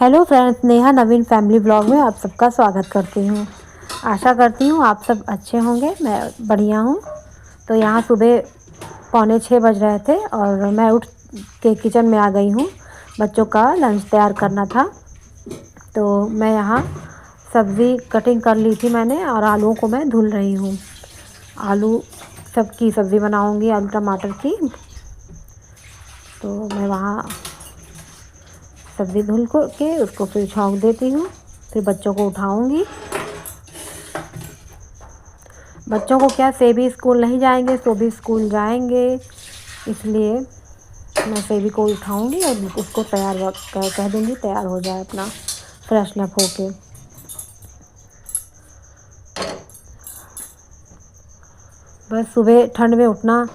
Hello friends, Neha नवीन family blog में आप सबका स्वागत करती हूँ। आशा करती हूँ आप सब अच्छे होंगे। मैं बढ़िया हूँ। तो यहाँ सुबह 5:45 बज रहे थे और मैं उठ के किचन में आ गई हूँ। बच्चों का लंच तैयार करना था, तो मैं यहाँ सब्ज़ी कटिंग कर ली थी मैंने और आलूओं को मैं धुल रही हूँ। आलू सबकी सब्ज़ी बनाऊँगी, आलू टमाटर की। तो मैं वहाँ सब्ज़ी धुल के उसको फिर छौंक देती हूँ। फिर बच्चों को उठाऊँगी। बच्चों को क्या, से भी स्कूल नहीं जाएंगे, सो भी स्कूल जाएंगे, इसलिए मैं सेवी को उठाऊँगी और उसको तैयार कह दूँगी तैयार हो जाए अपना फ्रेशनअप होके। बस सुबह ठंड में उठना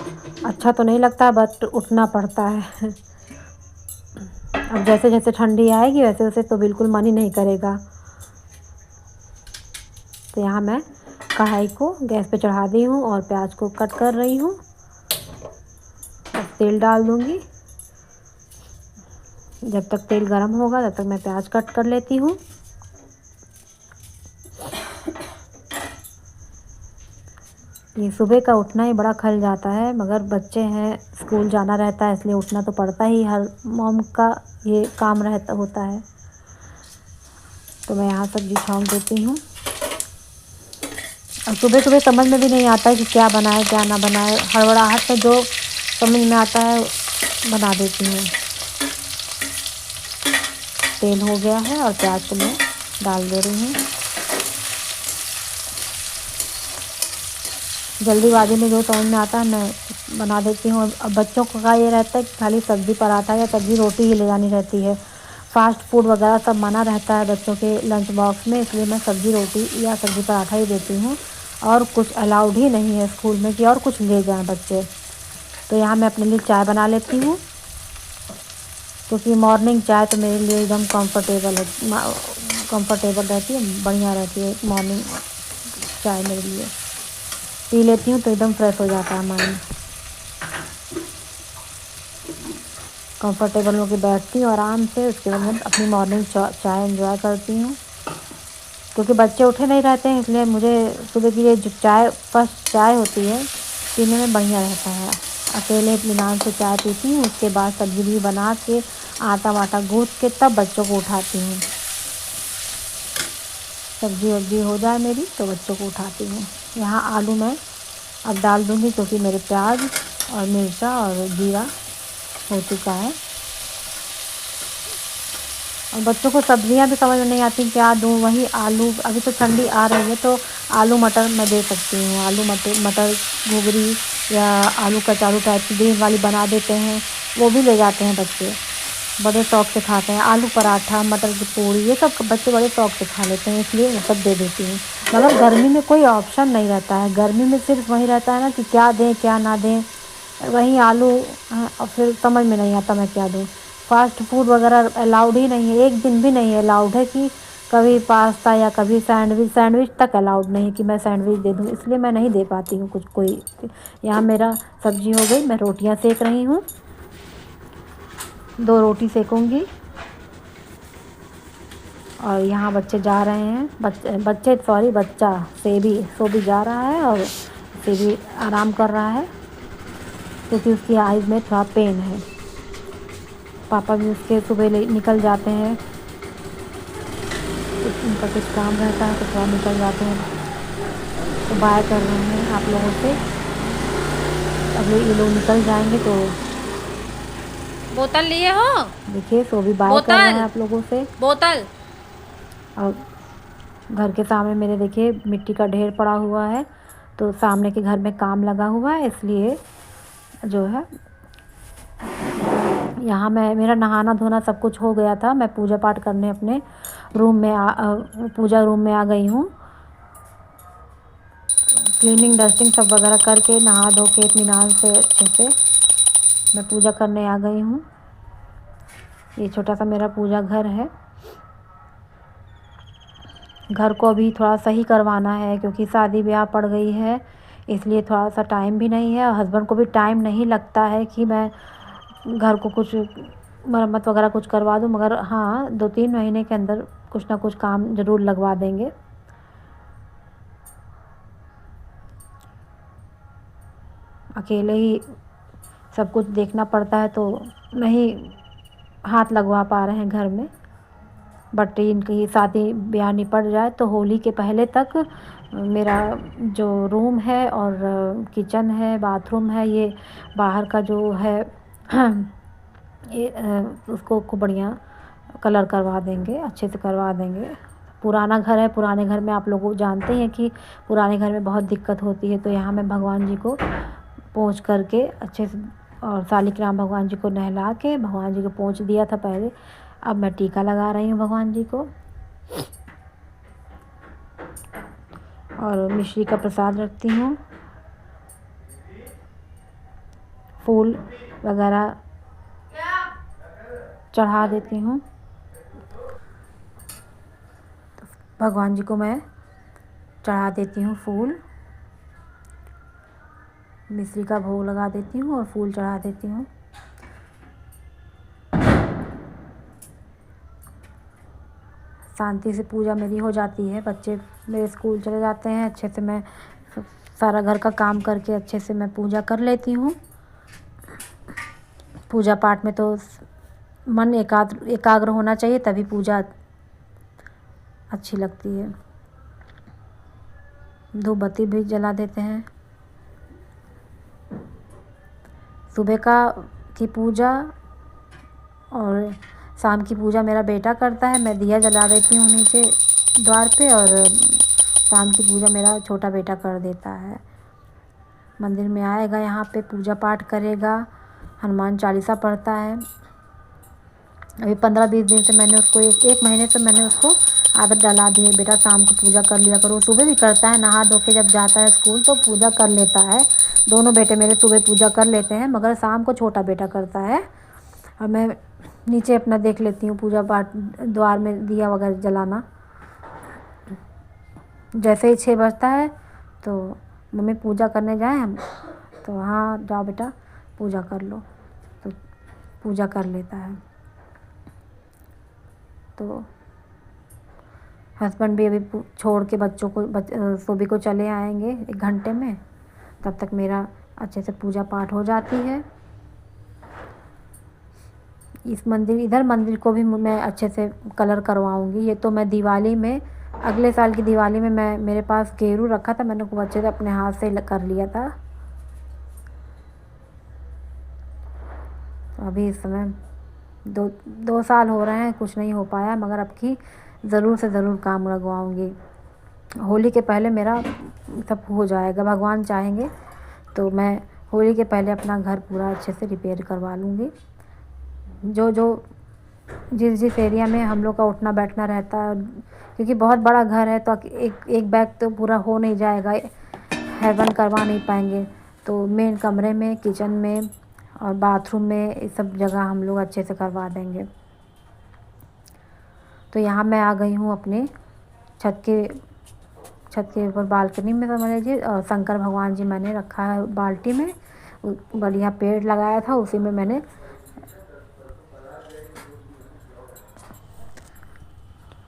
अच्छा तो नहीं लगता, बट उठना पड़ता है। अब जैसे जैसे ठंडी आएगी वैसे वैसे तो बिल्कुल मन ही नहीं करेगा। तो यहाँ मैं कढ़ाई को गैस पे चढ़ा दी हूँ और प्याज को कट कर रही हूँ। अब तेल डाल दूँगी। जब तक तेल गर्म होगा तब तक मैं प्याज कट कर लेती हूँ। ये सुबह का उठना ही बड़ा खल जाता है, मगर बच्चे हैं, स्कूल जाना रहता है, इसलिए उठना तो पड़ता ही, हर मॉम का ये काम होता है। तो मैं यहाँ सब्ज़ी छौंक देती हूँ। और सुबह सुबह समझ में भी नहीं आता है कि क्या बनाए क्या ना बनाए। हड़बड़ाहट में जो समझ में आता है बना देती हूँ। तेल हो गया है और प्याज को मैं डाल दे रही हूँ। जल्दीबाजी में जो समझ में आता है मैं बना देती हूँ। अब बच्चों का ये रहता है कि खाली सब्ज़ी पराठा या सब्ज़ी रोटी ही ले जानी रहती है। फास्ट फूड वगैरह सब मना रहता है बच्चों के लंच बॉक्स में, इसलिए मैं सब्ज़ी रोटी या सब्ज़ी पराठा ही देती हूँ। और कुछ अलाउड ही नहीं है स्कूल में कि और कुछ ले जाएं बच्चे। तो यहाँ मैं अपने लिए चाय बना लेती हूँ, क्योंकि मॉर्निंग चाय तो मेरे लिए एकदम कंफर्टेबल रहती है, बढ़िया रहती है। मॉर्निंग चाय मेरे लिए पी लेती हूँ तो एकदम फ्रेश हो जाता है माइंड। कंफर्टेबल होकर बैठती हूँ आराम से। उसके बाद मैं अपनी मॉर्निंग चाय एंजॉय करती हूँ, क्योंकि बच्चे उठे नहीं रहते हैं, इसलिए मुझे सुबह की ये जो चाय फर्स्ट चाय होती है पीने में बढ़िया रहता है। अकेले इत्मीनान से चाय पीती हूँ, उसके बाद सब्ज़ी भी बना के आटा वाटा गूँथ के तब बच्चों को उठाती हूँ। सब्ज़ी वब्ज़ी हो जाए मेरी तो बच्चों को उठाती हूँ। यहाँ आलू मैं अब डाल दूँगी, क्योंकि मेरे प्याज और मिर्चा और जीरा हो चुका है। और बच्चों को सब्ज़ियाँ भी समझ में नहीं आती क्या दूँ, वही आलू, अभी तो ठंडी आ रही है तो आलू मटर मैं दे सकती हूँ। आलू मटर घुघरी या आलू कचारू टाइप की ग्रीन वाली बना देते हैं, वो भी ले जाते हैं बच्चे, बड़े शौक़ से खाते हैं। आलू पराठा, मटर की पूड़ी, ये सब बच्चे बड़े शौक़ से खा लेते हैं, इसलिए वो सब दे देती हूँ। मगर गर्मी में कोई ऑप्शन नहीं रहता है। गर्मी में सिर्फ वही रहता है ना कि क्या दें क्या ना दें, वही आलू। और फिर समझ में नहीं आता मैं क्या दूँ। फास्ट फूड वगैरह अलाउड ही नहीं है, एक दिन भी नहीं अलाउड है कि कभी पास्ता या कभी सैंडविच तक अलाउड नहीं कि मैं सैंडविच दे दूँ, इसलिए मैं नहीं दे पाती हूँ कुछ कोई। यहाँ मेरा सब्ज़ी हो गई, मैं रोटियाँ सेक रही हूँ, 2 रोटी सेकूँगी। और यहाँ बच्चे जा रहे हैं, बच्चा सो भी जा रहा है और से भी आराम कर रहा है, क्योंकि उसकी आइज़ में थोड़ा पेन है। पापा भी उसके सुबह निकल जाते हैं, उनका कुछ काम रहता है तो थोड़ा निकल जाते हैं। तो बाय कर रहे हैं आप लोगों से। अब ये लोग निकल जाएंगे तो बोतल लिए हो? देखिए, सो भी बाय कर रहे हैं आप लोगों से। बोतल। और घर के सामने मेरे देखिए मिट्टी का ढेर पड़ा हुआ है, तो सामने के घर में काम लगा हुआ है, इसलिए जो है यहाँ मेरा नहाना धोना सब कुछ हो गया था। मैं पूजा पाठ करने अपने पूजा रूम में आ गई हूँ। क्लीनिंग डस्टिंग सब वगैरह करके नहा धो के इत्मीनान से अच्छे से मैं पूजा करने आ गई हूँ। ये छोटा सा मेरा पूजा घर है। घर को भी थोड़ा सही करवाना है, क्योंकि शादी ब्याह पड़ गई है, इसलिए थोड़ा सा टाइम भी नहीं है और हस्बैंड को भी टाइम नहीं लगता है कि मैं घर को कुछ मरम्मत वगैरह कुछ करवा दूँ, मगर हाँ 2-3 महीने के अंदर कुछ ना कुछ काम ज़रूर लगवा देंगे। अकेले ही सब कुछ देखना पड़ता है तो नहीं हाथ लगवा पा रहे हैं घर में। बट इनकी शादी ब्याह निपट जाए तो होली के पहले तक मेरा जो रूम है और किचन है, बाथरूम है, ये बाहर का जो है ये उसको खूब बढ़िया कलर करवा देंगे, अच्छे से करवा देंगे। पुराना घर है, पुराने घर में आप लोग जानते हैं कि पुराने घर में बहुत दिक्कत होती है, तो यहाँ मैं भगवान जी को पोंछ करके अच्छे से और शालिग्राम भगवान जी को नहला के भगवान जी को पोंछ दिया था पहले। अब मैं टीका लगा रही हूँ भगवान जी को और मिश्री का प्रसाद रखती हूँ, फूल वगैरह चढ़ा देती हूँ। भगवान जी को मैं चढ़ा देती हूँ फूल, मिश्री का भोग लगा देती हूँ और फूल चढ़ा देती हूँ। शांति से पूजा मेरी हो जाती है। बच्चे मेरे स्कूल चले जाते हैं, अच्छे से मैं सारा घर का काम करके अच्छे से मैं पूजा कर लेती हूँ। पूजा पाठ में तो मन एकाग्र होना चाहिए, तभी पूजा अच्छी लगती है। धूप बत्ती भी जला देते हैं। सुबह की पूजा और शाम की पूजा मेरा बेटा करता है, मैं दिया जला देती हूँ नीचे द्वार पे, और शाम की पूजा मेरा छोटा बेटा कर देता है। मंदिर में आएगा, यहाँ पे पूजा पाठ करेगा, हनुमान चालीसा पढ़ता है। अभी 15-20 दिन से मैंने उसको एक महीने से मैंने उसको आदत डाला दी है, बेटा शाम को पूजा कर लिया करो। सुबह भी करता है, नहा धो के जब जाता है स्कूल तो पूजा कर लेता है। दोनों बेटे मेरे सुबह पूजा कर लेते हैं, मगर शाम को छोटा बेटा करता है और मैं नीचे अपना देख लेती हूँ पूजा पाठ, द्वार में दिया वगैरह जलाना। जैसे ही 6 बजता है तो मम्मी पूजा करने जाएं हम, तो हाँ जाओ बेटा पूजा कर लो, तो पूजा कर लेता है। तो हस्बैंड भी अभी छोड़ के बच्चों को सुबह को चले आएंगे 1 घंटे में, तब तक मेरा अच्छे से पूजा पाठ हो जाती है। इधर मंदिर को भी मैं अच्छे से कलर करवाऊंगी। ये तो मैं दिवाली में, अगले साल की दिवाली में मैं मेरे पास गेरू रखा था, मैंने खूब अच्छे से अपने हाथ से कर लिया था। तो अभी इस समय 2 साल हो रहे हैं, कुछ नहीं हो पाया, मगर अब की ज़रूर से ज़रूर काम लगवाऊंगी। होली के पहले मेरा सब हो जाएगा, भगवान चाहेंगे तो मैं होली के पहले अपना घर पूरा अच्छे से रिपेयर करवा लूँगी। जिस एरिया में हम लोग का उठना बैठना रहता है, क्योंकि बहुत बड़ा घर है तो एक बैग तो पूरा हो नहीं जाएगा, हेवन करवा नहीं पाएंगे। तो मेन कमरे में, किचन में और बाथरूम में, ये सब जगह हम लोग अच्छे से करवा देंगे। तो यहाँ मैं आ गई हूँ अपने छत के ऊपर बालकनी में, समझ लीजिए, और शंकर भगवान जी मैंने रखा है बाल्टी में, बढ़िया पेड़ लगाया था उसी में मैंने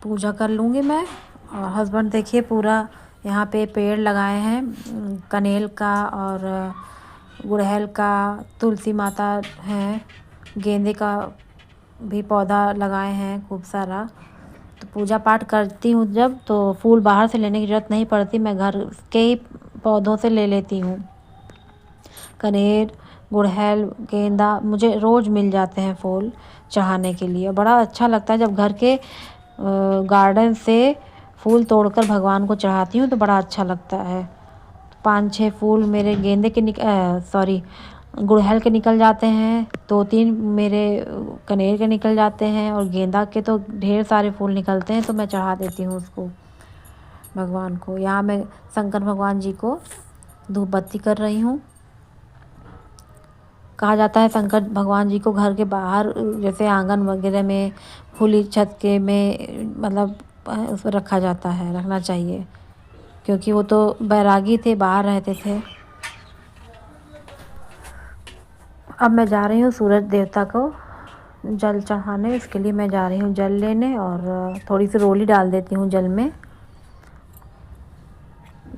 पूजा कर लूँगी मैं। और हस्बैंड देखिए पूरा यहाँ पे पेड़ लगाए हैं, कनेल का और गुड़हल का, तुलसी माता है, गेंदे का भी पौधा लगाए हैं खूब सारा। तो पूजा पाठ करती हूँ जब, तो फूल बाहर से लेने की ज़रूरत नहीं पड़ती, मैं घर के ही पौधों से ले लेती हूँ। कनेर, गुड़हल, गेंदा मुझे रोज़ मिल जाते हैं फूल चढ़ाने के लिए। बड़ा अच्छा लगता है जब घर के गार्डन से फूल तोड़कर भगवान को चढ़ाती हूँ तो बड़ा अच्छा लगता है। 5-6 फूल मेरे गेंदे के गुड़हल के निकल जाते हैं, 2-3 मेरे कनेर के निकल जाते हैं, और गेंदा के तो ढेर सारे फूल निकलते हैं, तो मैं चढ़ा देती हूँ उसको भगवान को। यहाँ मैं शंकर भगवान जी को धूप बत्ती कर रही हूँ। कहा जाता है शंकर भगवान जी को घर के बाहर, जैसे आंगन वगैरह में, खुली छत के में, मतलब उसमें रखना चाहिए, क्योंकि वो तो बैरागी थे, बाहर रहते थे। अब मैं जा रही हूँ सूरज देवता को जल चढ़ाने। इसके लिए मैं जा रही हूँ जल लेने, और थोड़ी सी रोली डाल देती हूँ जल में।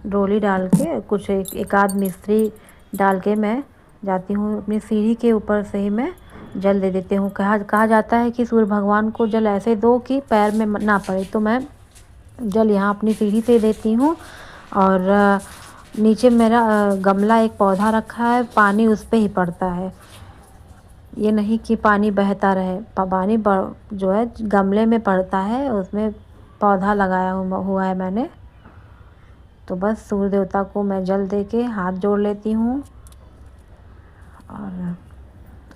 रोली डाल के कुछ एक आध मिश्री डाल के मैं जाती हूँ। अपनी सीढ़ी के ऊपर से ही मैं जल दे देती हूँ। कहा जाता है कि सूर्य भगवान को जल ऐसे दो कि पैर में ना पड़े, तो मैं जल यहाँ अपनी सीढ़ी से देती हूँ। और नीचे मेरा गमला एक पौधा रखा है, पानी उस पे ही पड़ता है। ये नहीं कि पानी बहता रहे, पानी जो है गमले में पड़ता है, उसमें पौधा लगाया हुआ है मैंने। तो बस सूर्य देवता को मैं जल दे के हाथ जोड़ लेती हूँ, और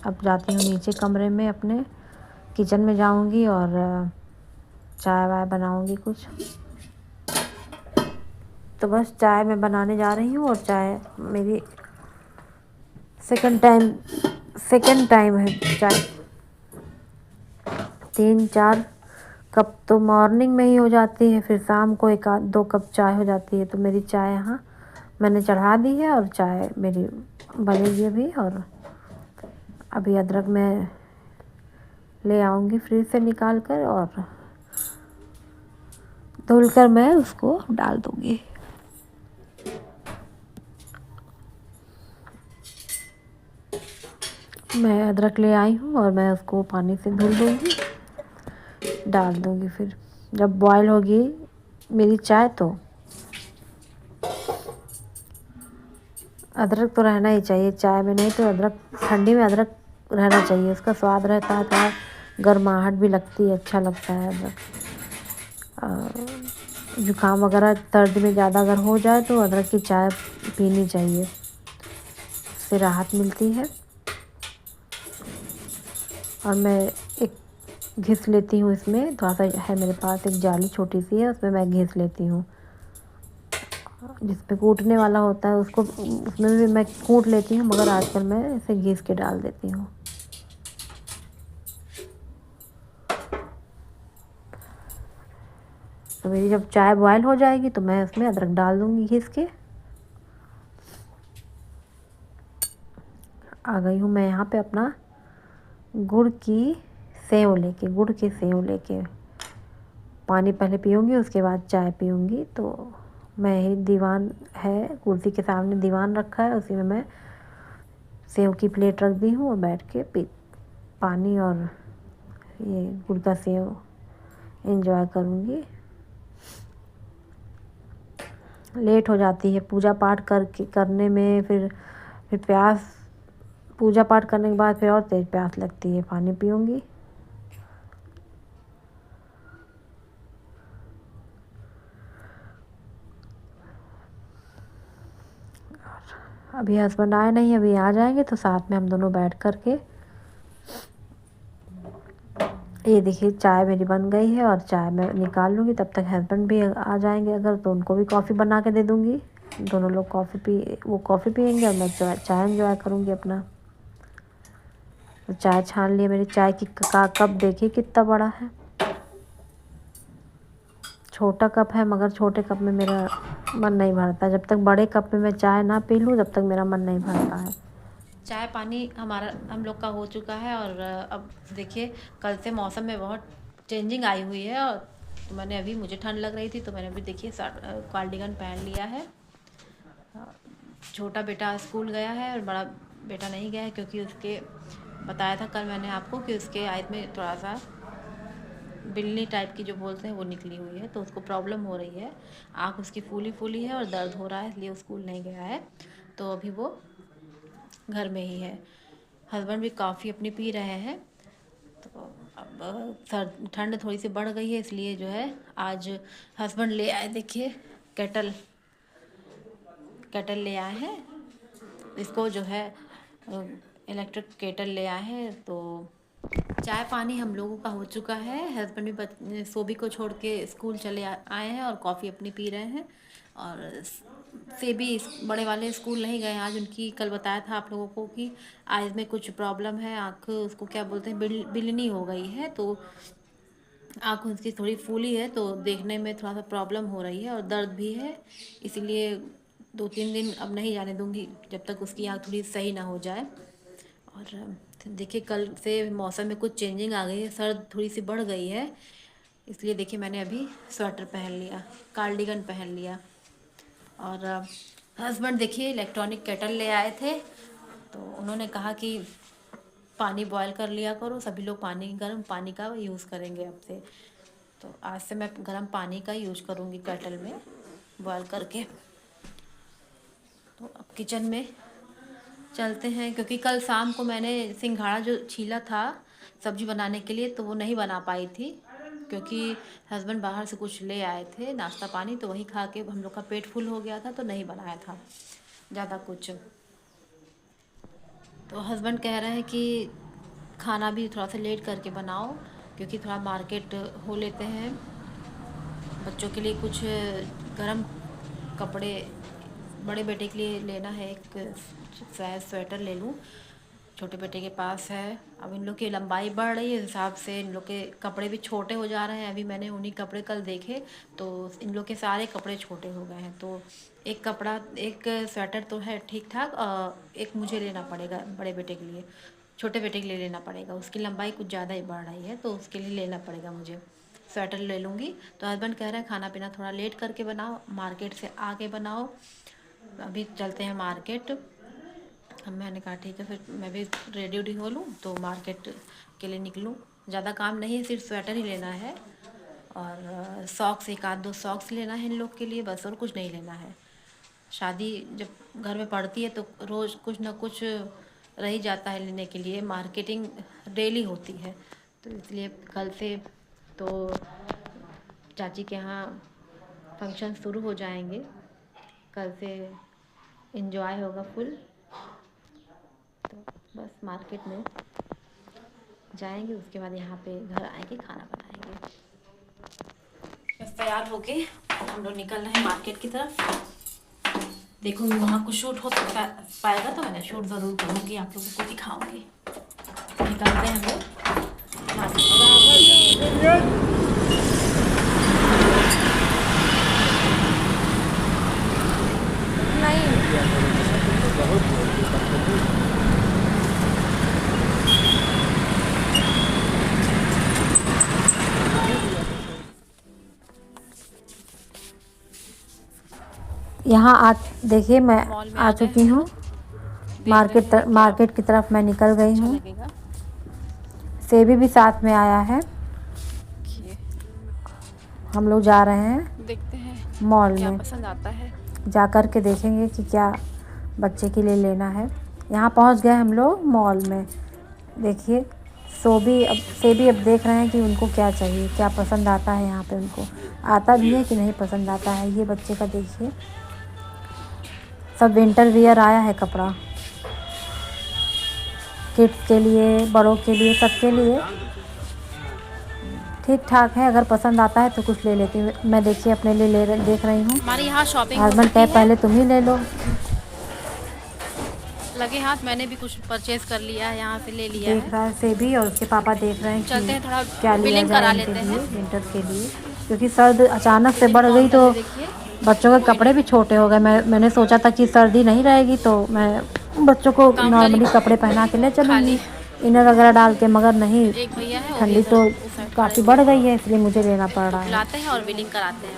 अब जाती हूँ नीचे कमरे में, अपने किचन में जाऊँगी और चाय वाय बनाऊँगी कुछ। तो बस चाय मैं बनाने जा रही हूँ, और चाय मेरी सेकंड टाइम है चाय। 3-4 कप तो मॉर्निंग में ही हो जाती है, फिर शाम को 1-2 कप चाय हो जाती है। तो मेरी चाय यहाँ मैंने चढ़ा दी है, और चाय मेरी बनेगी अभी। और अभी अदरक मैं ले आऊँगी फ्रिज से निकाल कर, और धुल कर मैं उसको डाल दूँगी। मैं अदरक ले आई हूँ, और मैं उसको पानी से धुल दूँगी, डाल दूँगी। फिर जब बॉयल होगी मेरी चाय, तो अदरक तो रहना ही चाहिए चाय में, नहीं तो अदरक, ठंडी में अदरक रहना चाहिए, उसका स्वाद रहता है, थोड़ा गर्माहट भी लगती है, अच्छा लगता है अदरक। जुकाम वगैरह सर्दी में ज़्यादा अगर हो जाए तो अदरक की चाय पीनी चाहिए, उससे राहत मिलती है। और मैं एक घिस लेती हूँ इसमें, थोड़ा सा है मेरे पास एक जाली छोटी सी है, उसमें मैं घिस लेती हूँ। जिसपे कूटने वाला होता है उसको, उसमें भी मैं कूट लेती हूँ, मगर आजकल मैं इसे घिस के डाल देती हूँ। तो मेरी जब चाय बॉयल हो जाएगी तो मैं उसमें अदरक डाल दूँगी घिस के। आ गई हूँ मैं यहाँ पे अपना गुड़ की सेव लेके पानी पहले पीऊँगी, उसके बाद चाय पीऊँगी। तो मैं ही दीवान है, कुर्सी के सामने दीवान रखा है, उसी में मैं सेव की प्लेट रख दी हूँ, और बैठ के पानी और ये गुड़ का सेव एंजॉय करूँगी। लेट हो जाती है पूजा पाठ करने में, फिर पूजा पाठ करने के बाद फिर और तेज़ प्यास लगती है, पानी पीऊँगी। अभी हस्बैंड आए नहीं, अभी आ जाएंगे तो साथ में हम दोनों बैठ कर के, ये देखिए चाय मेरी बन गई है, और चाय मैं निकाल लूँगी। तब तक हस्बैंड भी आ जाएंगे अगर, तो उनको भी कॉफ़ी बना के दे दूँगी। दोनों लोग वो कॉफ़ी पियेंगे, और मैं चाय एंजॉय करूँगी अपना। तो चाय छान लिए, मेरी चाय की कप देखिए कितना बड़ा है। छोटा कप है, मगर छोटे कप में मेरा मन नहीं भरता। जब तक बड़े कप में मैं चाय ना पी लूँ तब तक मेरा मन नहीं भरता है। चाय पानी हम लोग का हो चुका है। और अब देखिए, कल से मौसम में बहुत चेंजिंग आई हुई है। और तो मैंने अभी, मुझे ठंड लग रही थी तो मैंने अभी देखिए कार्डिगन पहन लिया है। छोटा बेटा स्कूल गया है और बड़ा बेटा नहीं गया है, क्योंकि उसके बताया था कल मैंने आपको कि उसके आँख में थोड़ा सा बिल्ली टाइप की जो बोलते हैं वो निकली हुई है, तो उसको प्रॉब्लम हो रही है। आँख उसकी फूली है और दर्द हो रहा है, इसलिए वो स्कूल नहीं गया है। तो अभी वो घर में ही है। हस्बैंड भी कॉफ़ी अपनी पी रहे हैं। तो अब ठंड थोड़ी सी बढ़ गई है, इसलिए जो है आज हस्बैंड ले आए, देखिए केटल ले आए हैं। इसको जो है इलेक्ट्रिक केटल ले आए हैं। तो चाय पानी हम लोगों का हो चुका है। हस्बैंड भी सोबी को छोड़ के स्कूल चले आए हैं और कॉफ़ी अपनी पी रहे हैं। और सेबी बड़े वाले स्कूल नहीं गए आज, उनकी कल बताया था आप लोगों को कि आइज़ में कुछ प्रॉब्लम है, आँख उसको क्या बोलते हैं, बिलनी हो गई है। तो आँख उसकी थोड़ी फूली है, तो देखने में थोड़ा सा प्रॉब्लम हो रही है और दर्द भी है। इसीलिए 2-3 दिन अब नहीं जाने दूंगी जब तक उसकी आँख थोड़ी सही ना हो जाए। और देखिए कल से मौसम में कुछ चेंजिंग आ गई है, सर्द थोड़ी सी बढ़ गई है, इसलिए देखिए मैंने अभी स्वेटर पहन लिया, कार्डिगन पहन लिया। और हस्बैंड देखिए इलेक्ट्रॉनिक केटल ले आए थे, तो उन्होंने कहा कि पानी बॉयल कर लिया करो, सभी लोग गर्म पानी का यूज़ करेंगे अब से। तो आज से मैं गर्म पानी का यूज करूँगी केटल में बॉयल करके। तो अब किचन में चलते हैं, क्योंकि कल शाम को मैंने सिंघाड़ा जो छीला था सब्जी बनाने के लिए, तो वो नहीं बना पाई थी, क्योंकि हस्बैंड बाहर से कुछ ले आए थे नाश्ता पानी, तो वही खा के हम लोग का पेट फुल हो गया था, तो नहीं बनाया था ज़्यादा कुछ। तो हस्बैंड कह रहे हैं कि खाना भी थोड़ा सा लेट करके बनाओ, क्योंकि थोड़ा मार्केट हो लेते हैं, बच्चों के लिए कुछ गर्म कपड़े, बड़े बेटे के लिए लेना है, एक शायद स्वेटर ले लूँ, छोटे बेटे के पास है। अब इन लोग की लंबाई बढ़ रही है, इस हिसाब से इन लोग के कपड़े भी छोटे हो जा रहे हैं। अभी मैंने उन्हीं कपड़े कल देखे, तो इन लोग के सारे कपड़े छोटे हो गए हैं। तो एक स्वेटर तो है ठीक ठाक, एक मुझे लेना पड़ेगा बड़े बेटे के लिए, छोटे बेटे के लिए लेना पड़ेगा, उसकी लंबाई कुछ ज़्यादा ही बढ़ रही है, तो उसके लिए लेना पड़ेगा मुझे, स्वेटर ले लूँगी। तो हस्बैंड कह रहे हैं खाना पीना थोड़ा लेट करके बनाओ, मार्केट से आके बनाओ। अभी चलते हैं मार्केट। अब मैंने कहा ठीक है, फिर मैं भी रेडी हो लूँ तो मार्केट के लिए निकलूँ। ज़्यादा काम नहीं है, सिर्फ स्वेटर ही लेना है और सॉक्स, एक आध दो सॉक्स लेना है इन लोग के लिए बस, और कुछ नहीं लेना है। शादी जब घर में पड़ती है तो रोज़ कुछ ना कुछ रह ही जाता है लेने के लिए, मार्केटिंग डेली होती है। तो इसलिए कल से तो चाची के यहाँ फंक्शन शुरू हो जाएंगे, कल से एंजॉय होगा फुल। तो बस मार्केट में जाएंगे, उसके बाद यहाँ पे घर आएंगे, खाना बनाएंगे। बस तैयार होके हम लोग निकल रहे हैं मार्केट की तरफ। देखूंगी वहाँ कुछ शूट हो पाएगा तो मैं शूट ज़रूर करूँगी, आप लोगों को दिखाऊंगी। निकलते हैं हम लोग यहाँ आ देखिए मैं मॉल में आ चुकी हूँ मार्केट की तरफ मैं निकल गई हूँ। सेबी भी साथ में आया है, हम लोग जा रहे हैं, देखते हैं मॉल में, पसंद आता है जा कर के देखेंगे कि क्या बच्चे के लिए लेना है। यहाँ पहुँच गए हम लोग मॉल में। देखिए सेबी अब देख रहे हैं कि उनको क्या चाहिए, क्या पसंद आता है, यहाँ पे उनको आता भी है कि नहीं पसंद आता है। ये बच्चे का देखिए सब विंटर वियर आया है कपड़ा, किड्स के लिए, बड़ों के लिए, सबके लिए ठीक ठाक है। अगर पसंद आता है तो कुछ ले लेती हूँ मैं। देखिए अपने लिए देख रही हूँ। हमारे यहाँ शॉपिंग हस्बैंड कहे पहले तुम ही ले लो, लगे हाथ मैंने भी कुछ परचेज कर लिया है, यहाँ से ले लिया देख रहा है सेबी, और उसके पापा देख रहे हैं चलते हैं थोड़ा क्या लिया बिलिंग करा जाए लेते इनके लिए हैं विंटर के लिए, क्योंकि सर्द अचानक से बढ़ गई तो बच्चों के कपड़े भी छोटे हो गए। मैंने सोचा था कि सर्दी नहीं रहेगी तो मैं बच्चों को नॉर्मली कपड़े पहना के ले चलूँगी, इनर वगैरह डाल के, मगर नहीं, ठंडी तो काफ़ी बढ़ गई है, इसलिए मुझे लेना पड़ रहा है। लाते हैं और बिलिंग कराते हैं।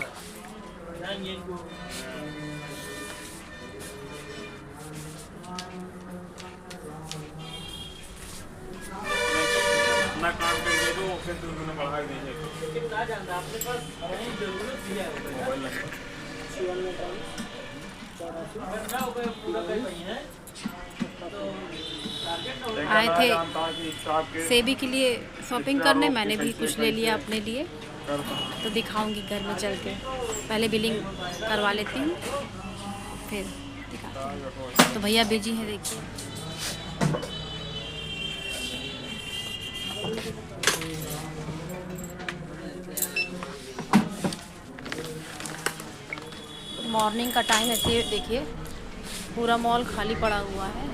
अपना काम कर दे दो, फिर तुमने बढ़ा ही नहीं है। कितना जानता है आपके पास जरूरत ही है मोबाइल नंबर आए थे सेबी के लिए शॉपिंग करने, मैंने भी कुछ ले लिया अपने लिए, तो दिखाऊंगी घर में चल के। पहले बिलिंग करवा लेती हूँ फिर दिखाती हूँ। तो भैया बिजी हैं देखिए। मॉर्निंग का टाइम ऐसे देखिए, पूरा मॉल खाली पड़ा हुआ है,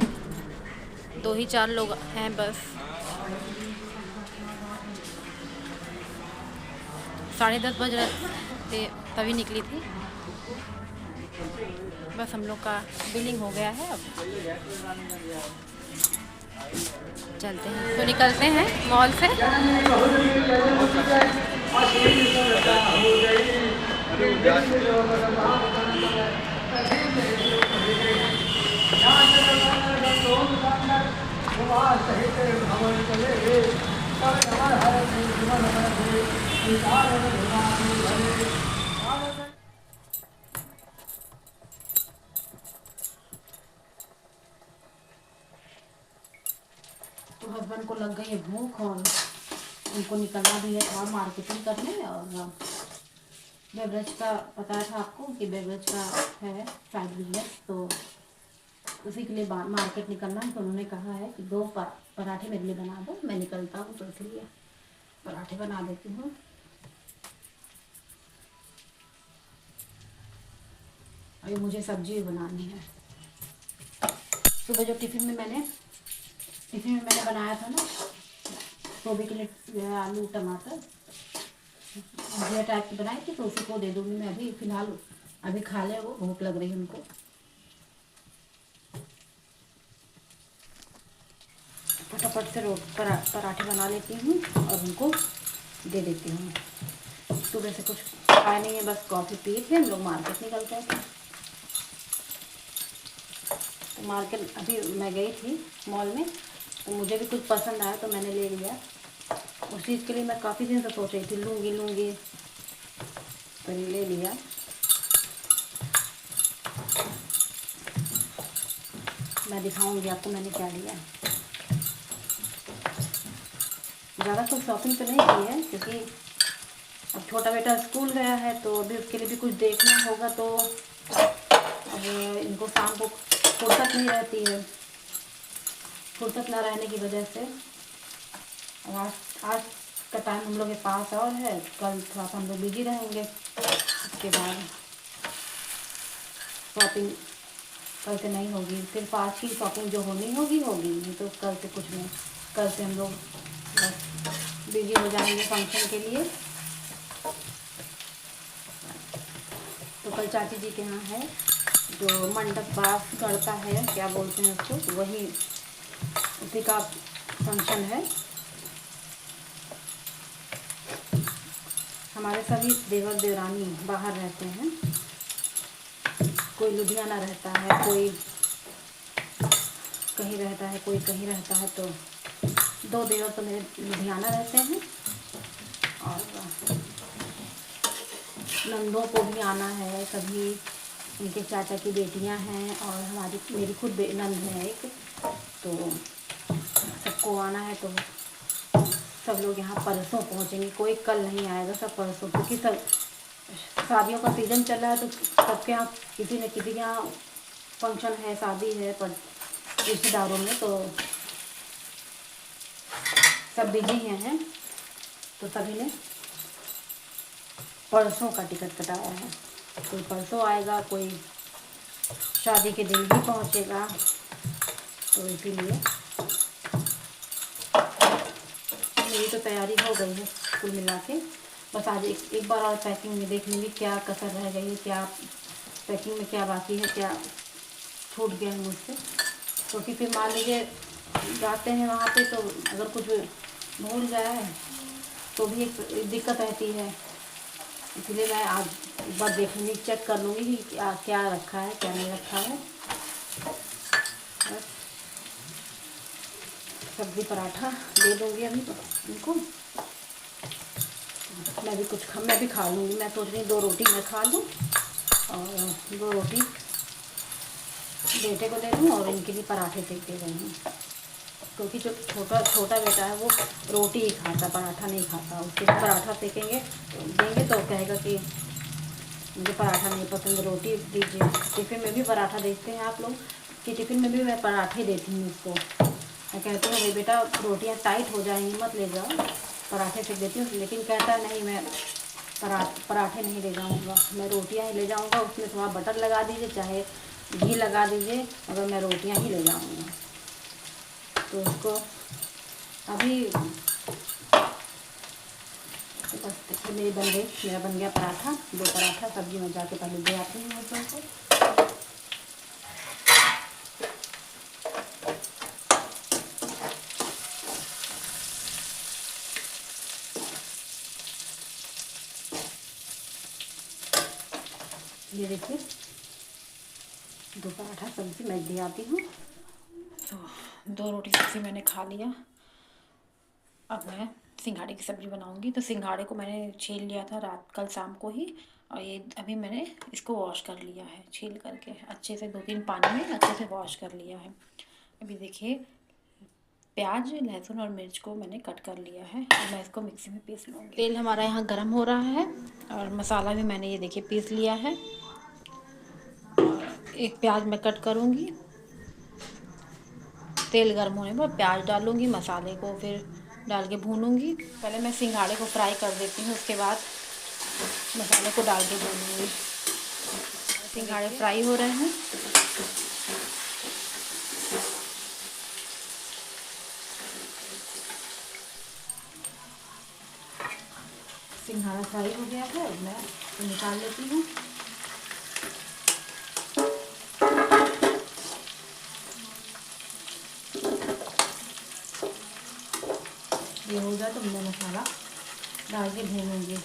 2 ही 4 लोग हैं बस। 10:30 बज रहे थे तभी निकली थी। बस हम लोग का बिलिंग हो गया है, अब चलते हैं तो निकलते हैं मॉल से। तो हस्बैंड को लग गई है भूख और उनको निकलना भी है थोड़ा मार्केटिंग करने। और बेवरेज का बताया था आपको कि बेवरेज का है साइड बिजनेस, तो उसी के लिए मार्केट निकलना है। तो उन्होंने कहा है कि 2 पराठे मेरे लिए बना दो। मैं निकलता हूँ तो इसलिए पराठे बना देती हूँ। अभी मुझे सब्जी भी बनानी है। सुबह जो टिफ़िन में मैंने बनाया था ना, गोभी के लिए आलू टमाटर भुजिया टाइप की बनाई थी, तो उसी को दे दूँगी मैं अभी। फ़िलहाल अभी खा ले, वो भूख लग रही है उनको। फटाफट से पराठे बना लेती हूँ और उनको दे देती हूँ। सुबह से कुछ खाया नहीं है, बस कॉफ़ी पी थे। हम लोग मार्केट निकलते थे, तो मार्केट अभी मैं गई थी मॉल में, तो मुझे भी कुछ पसंद आया तो मैंने ले लिया। उस चीज़ के लिए मैं काफ़ी दिन से सोच रही थी लूँगी, तो ले लिया। मैं दिखाऊंगी आपको मैंने क्या लिया। ज़्यादा कुछ शॉपिंग तो नहीं की है, क्योंकि अब छोटा बेटा स्कूल गया है, तो अभी उसके लिए भी कुछ देखना होगा। तो अब इनको शाम को फुर्सत नहीं रहती है, फुर्सत ना रहने की वजह से आज का टाइम हम लोग के पास और है। कल थोड़ा सा हम लोग बिजी रहेंगे। उसके बाद शॉपिंग कल से नहीं होगी, सिर्फ आज की शॉपिंग जो होनी होगी नहीं तो कल से कुछ नहीं। कल से हम लोग बस बिजी हो जाएंगे फंक्शन के लिए। तो कल चाची जी के यहाँ है जो मंडप बास गढ़ता है, क्या बोलते हैं उसको, वही उसी का फंक्शन है। हमारे सभी देवर देवरानी बाहर रहते हैं, कोई लुधियाना रहता है, कोई कहीं रहता है, कोई कहीं रहता है। तो 2 देवर तो मेरे लुधियाना रहते हैं, और नंदों को भी आना है। सभी उनके चाचा की बेटियां हैं और मेरी खुद नंद है एक, तो सबको आना है। तो सब लोग यहाँ परसों पहुँचेंगे, कोई कल नहीं आएगा, सब परसों, क्योंकि सब शादियों का सीज़न चल रहा है। तो सबके यहाँ किसी न किसी के यहाँ फंक्शन है, शादी है पर रिश्तेदारों में, तो सब बिजी हैं। तो सभी ने परसों का टिकट कटाया है। कोई परसों आएगा, कोई शादी के दिन भी पहुंचेगा। तो इसीलिए मेरी तो तैयारी हो गई है कुल मिला के। बस आज एक बार और पैकिंग में देख लूँगी क्या कसर रह गई है, क्या पैकिंग में क्या बाकी है, क्या छूट गया है मुझसे। क्योंकि फिर मान लीजिए जाते हैं वहाँ पे, तो अगर कुछ भूल जाए तो भी एक दिक्कत रहती है। इसलिए मैं आज एक बार देख लूँगी, चेक कर लूँगी कि क्या रखा है, क्या नहीं रखा है। बस सब्ज़ी पराठा दे दूँगी अभी तो इनको। मैं भी खा लूँगी। मैं सोच रही हूँ 2 रोटी मैं खा लूँ और 2 रोटी बेटे को दे दूँ और इनके लिए पराठे सेक दे रही हूँ। क्योंकि जो छोटा बेटा है वो रोटी ही खाता, पराठा नहीं खाता। उसके लिए पराठा सेकेंगे देंगे तो कहेगा कि मुझे पराठा नहीं पसंद, रोटी दीजिए। टिफ़िन में भी पराठा देते हैं आप लोग कि टिफ़िन में भी मैं पराठे देती हूँ उसको। मैं कहती हूँ भाई बेटा रोटियाँ टाइट हो जाएंगी, मत ले जाओ, पराठे सेक देती हूँ। लेकिन कहता है नहीं, मैं पराठे नहीं ले जाऊँगा, मैं रोटियाँ ही ले जाऊँगा। उसमें थोड़ा बटर लगा दीजिए, चाहे घी लगा दीजिए, मगर मैं रोटियाँ ही ले जाऊँगा। तो उसको अभी तो बस देखिए मेरा बन गया पराठा, 2 पराठा। सब्जी में जाके पहले दे आती हूँ बच्चों को। ये देखिए, दो पराठा सब्जी मैं दे आती हूँ। तो 2 रोटी सब्जी मैंने खा लिया। अब मैं सिंघाड़े की सब्ज़ी बनाऊंगी। तो सिंघाड़े को मैंने छील लिया था रात कल शाम को ही, और ये अभी मैंने इसको वॉश कर लिया है, छील करके अच्छे से 2-3 पानी में अच्छे से वॉश कर लिया है। अभी देखिए, प्याज, लहसुन और मिर्च को मैंने कट कर लिया है और मैं इसको मिक्सी में पीस लूँगी। तेल हमारा यहाँ गर्म हो रहा है और मसाला भी मैंने ये देखिए पीस लिया है। और एक प्याज मैं कट करूँगी। तेल गर्म होने पर प्याज डालूँगी, मसाले को फिर डाल के भूनूँगी। पहले मैं सिंघाड़े को फ्राई कर देती हूँ, उसके बाद मसाले को डाल के भूनूँगी। सिंघाड़े फ्राई हो रहे हैं। सिंघाड़ा फ्राई हो गया है, मैं तो निकाल लेती हूँ। ये हो जाए तो मैं मसाला डाल के भूनूंगी।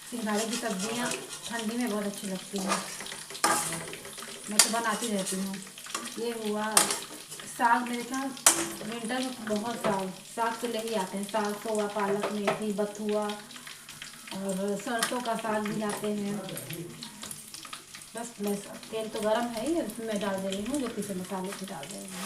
सिंघाड़े की सब्जियाँ ठंडी में बहुत अच्छी लगती हैं, मैं तो बनाती रहती हूँ। ये हुआ साग, मेरे ख्याल विंटर में बहुत साग तो ले ही आते हैं। साग तो हुआ, पालक, मेथी, बथुआ और सरसों का साग भी लाते हैं। बस मैं तेल तो गरम है ही, इसमें मैं डाल दे रही हूँ जो पिसे मसाले भी डाल दे रही हूँ।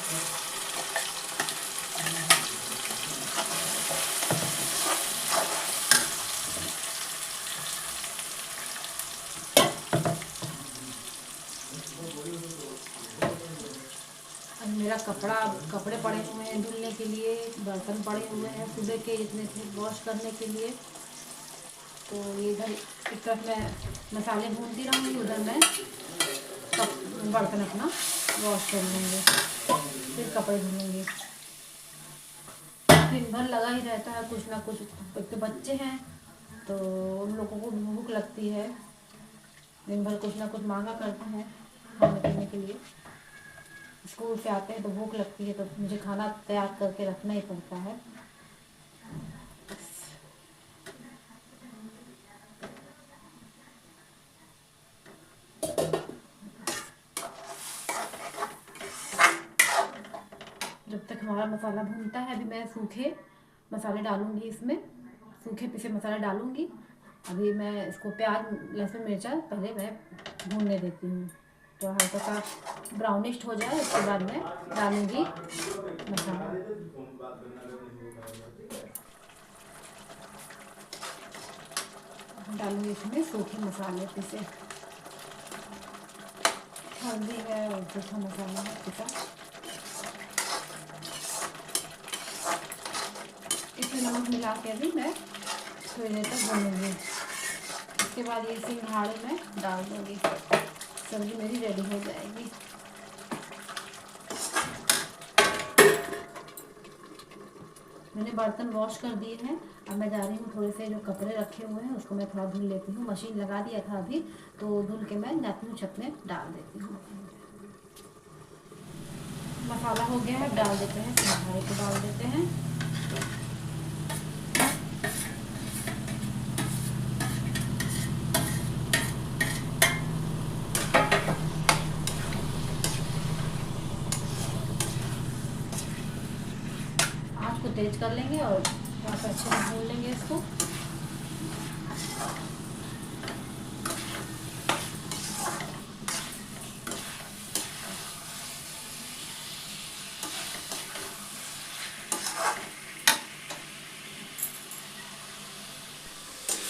मेरा कपड़े पड़े हुए हैं धुलने के लिए, बर्तन पड़े हुए हैं सुबह के जितने थे वॉश करने के लिए। तो ये इधर एक तरफ मैं मसाले भूनती रहूँगी, उधर मैं बर्तन अपना वॉश कर लूँगी, फिर कपड़े धुलूँगी। दिन भर लगा ही रहता है कुछ ना कुछ। एक तो बच्चे हैं तो उन लोगों को भूख लगती है, दिन भर कुछ ना कुछ मांगा करते हैं खाने पीने के लिए। स्कूल से आते हैं तो भूख लगती है, तो मुझे खाना तैयार करके रखना ही पड़ता है। जब तक हमारा मसाला भूनता है, अभी मैं सूखे मसाले डालूंगी इसमें, सूखे पिसे मसाले डालूंगी। अभी मैं इसको प्याज, लहसुन, मिर्चा पहले मैं भूनने देती हूँ, तो हल्का सा ब्राउनिश हो जाए, उसके बाद मैं डालूंगी मसाला। डालूंगी इसमें सूखे मसाले पिसे, हल्दी है और सूखा मसाला है पिसा। इसमें नमक मिला के अभी मैं थोड़ी देर तक भूनूंगी। उसके बाद ये सिंघाड़े में डाल दूँगी, सब्ज़ी मेरी रेडी हो जाएगी। मैंने बर्तन वॉश कर दिए हैं, अब मैं जा रही हूँ थोड़े से जो कपड़े रखे हुए हैं उसको मैं थोड़ा धुल लेती हूँ। मशीन लगा दिया था अभी, तो धुल के मैं जाती हूँ छत में डाल देती हूँ। मसाला हो गया है, डाल देते हैं, सिंघाड़े को डाल देते हैं। आँच को तेज कर लेंगे और थोड़ा सा अच्छे से भून लेंगे इसको।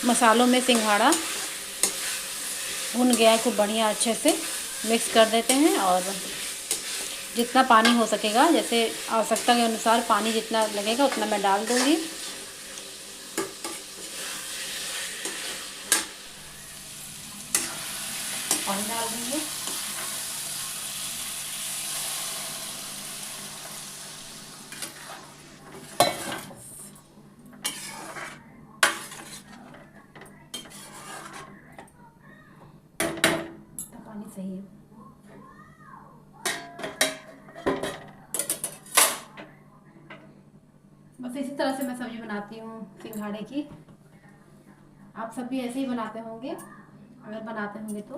मसालों में सिंघाड़ा भुन गया है खूब बढ़िया, अच्छे से मिक्स कर देते हैं। और जितना पानी हो सकेगा, जैसे आवश्यकता के अनुसार पानी जितना लगेगा उतना मैं डाल दूँगी। पानी डाल देंगे। तो पानी सही है। बस इसी तरह से मैं सब्जी बनाती हूँ सिंघाड़े की। आप सब भी ऐसे ही बनाते होंगे, अगर बनाते होंगे तो।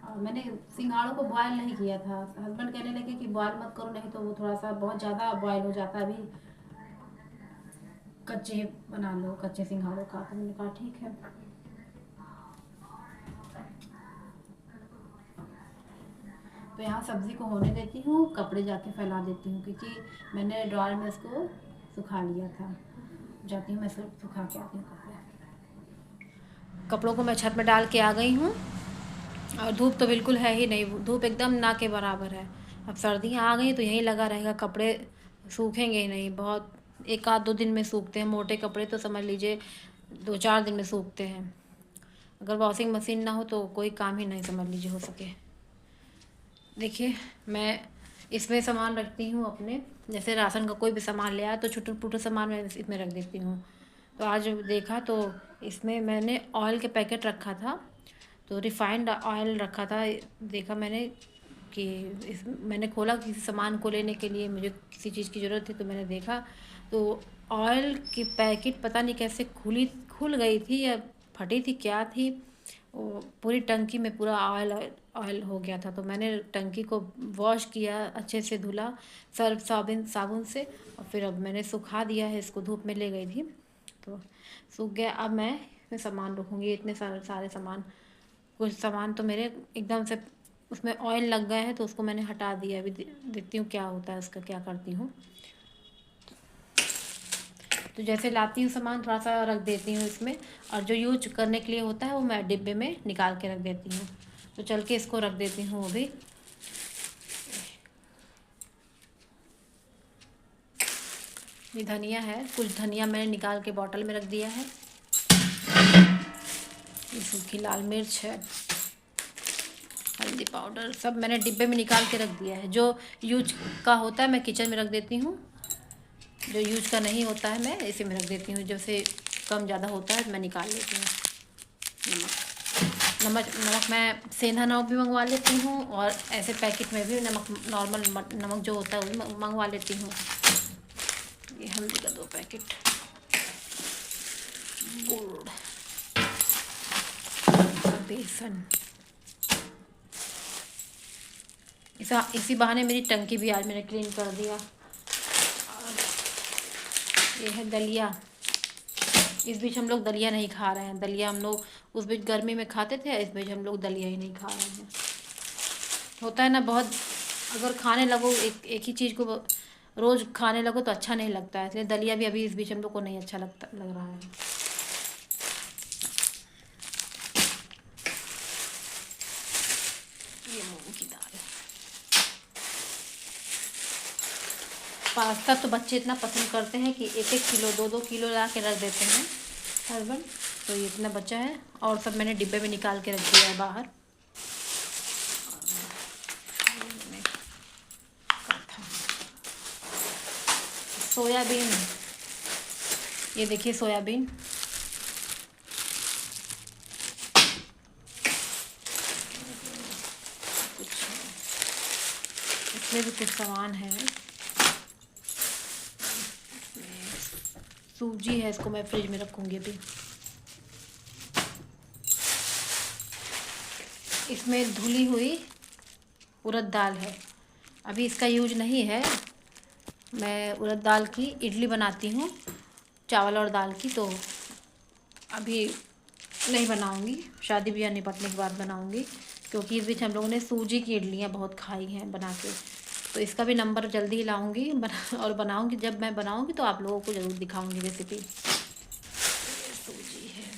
और मैंने सिंघाड़ों को बॉयल नहीं किया था। हस्बैंड कहने लगे कि बॉयल मत करो, नहीं तो वो थोड़ा सा बहुत ज़्यादा बॉयल हो जाता है, अभी कच्चे बना लो, कच्चे सिंघाड़ों का। तो मैंने कहा ठीक है। तो यहाँ सब्ज़ी को होने देती हूँ, कपड़े जाके फैला देती हूँ, क्योंकि मैंने ड्रॉयर में इसको सुखा लिया था। जाती हूँ मैं सुखा के आती हूँ कपड़ों को मैं छत में डाल के आ गई हूँ। और धूप तो बिल्कुल है ही नहीं, धूप एकदम ना के बराबर है। अब सर्दियाँ आ गई तो यहीं लगा रहेगा, कपड़े सूखेंगे ही नहीं। बहुत 1 आध 2 दिन में सूखते हैं, मोटे कपड़े तो समझ लीजिए 2-4 दिन में सूखते हैं। अगर वॉशिंग मशीन ना हो तो कोई काम ही नहीं समझ लीजिए हो सके। देखिए मैं इसमें सामान रखती हूँ अपने, जैसे राशन का कोई भी सामान ले आया तो छोटे छोटे सामान मैं इसमें रख देती हूँ। तो आज देखा तो इसमें मैंने ऑयल के पैकेट रखा था, तो रिफ़ाइंड ऑयल रखा था। देखा मैंने कि मैंने खोला किसी सामान को लेने के लिए, मुझे किसी चीज़ की ज़रूरत थी, तो मैंने देखा तो ऑयल की पैकेट पता नहीं कैसे खुल गई थी या फटी थी, क्या थी। वो पूरी टंकी में पूरा ऑयल ऑयल हो गया था। तो मैंने टंकी को वॉश किया, अच्छे से धुला सर्फ साबुन से, और फिर अब मैंने सुखा दिया है इसको। धूप में ले गई थी तो सूख गया। अब मैं इसमें सामान रखूँगी, इतने सारे सामान। कुछ सामान तो मेरे एकदम से उसमें ऑयल लग गए हैं, तो उसको मैंने हटा दिया। अभी देखती हूँ क्या होता है उसका, क्या करती हूँ। तो जैसे लाती हूँ सामान थोड़ा सा रख देती हूँ इसमें, और जो यूज करने के लिए होता है वो मैं डिब्बे में निकाल के रख देती हूँ। तो चल के इसको रख देती हूँ अभी। ये धनिया है, कुछ धनिया मैंने निकाल के बॉटल में रख दिया है। ये सूखी लाल मिर्च है, हल्दी पाउडर, सब मैंने डिब्बे में निकाल के रख दिया है। जो यूज का होता है मैं किचन में रख देती हूँ, जो यूज का नहीं होता है मैं इसी में रख देती हूँ। जैसे कम ज़्यादा होता है मैं निकाल लेती हूँ। नमक मैं सेंधा नमक भी मंगवा लेती हूँ, और ऐसे पैकेट में भी नमक, नॉर्मल नमक जो होता है वो भी मंगवा लेती हूँ। ये हल्दी का 2 पैकेट, गुड़, बेसन। इसी बहाने मेरी टंकी भी आज मैंने क्लीन कर दिया। ये है दलिया। इस बीच हम लोग दलिया नहीं खा रहे हैं। दलिया हम लोग उस बीच गर्मी में खाते थे, इस बीच हम लोग दलिया ही नहीं खा रहे हैं। होता है ना, बहुत अगर खाने लगो एक ही चीज़ को रोज़ खाने लगो तो अच्छा नहीं लगता है, इसलिए दलिया भी अभी इस बीच हम लोग को नहीं अच्छा लग रहा है। ये मूंग की दाल। पास्ता तो बच्चे इतना पसंद करते हैं कि 1-1 किलो 2-2 किलो ला के रख देते हैं हस्बैंड। तो ये इतना बचा है, और सब मैंने डिब्बे में निकाल के रख दिया है बाहर। सोयाबीन, ये देखिए सोयाबीन। इसमें भी कुछ सामान है। सूजी है, इसको मैं फ्रिज में रखूँगी अभी। इसमें धुली हुई उड़द दाल है, अभी इसका यूज नहीं है। मैं उड़द दाल की इडली बनाती हूँ, चावल और दाल की, तो अभी नहीं बनाऊँगी, शादी ब्याह निपटने के बाद बनाऊँगी। क्योंकि इस बीच हम लोगों ने सूजी की इडलियाँ बहुत खाई हैं बना के, तो इसका भी नंबर जल्दी ही लाऊँगी और बनाऊँगी। जब मैं बनाऊँगी तो आप लोगों को ज़रूर दिखाऊँगी रेसिपी। सूजी है,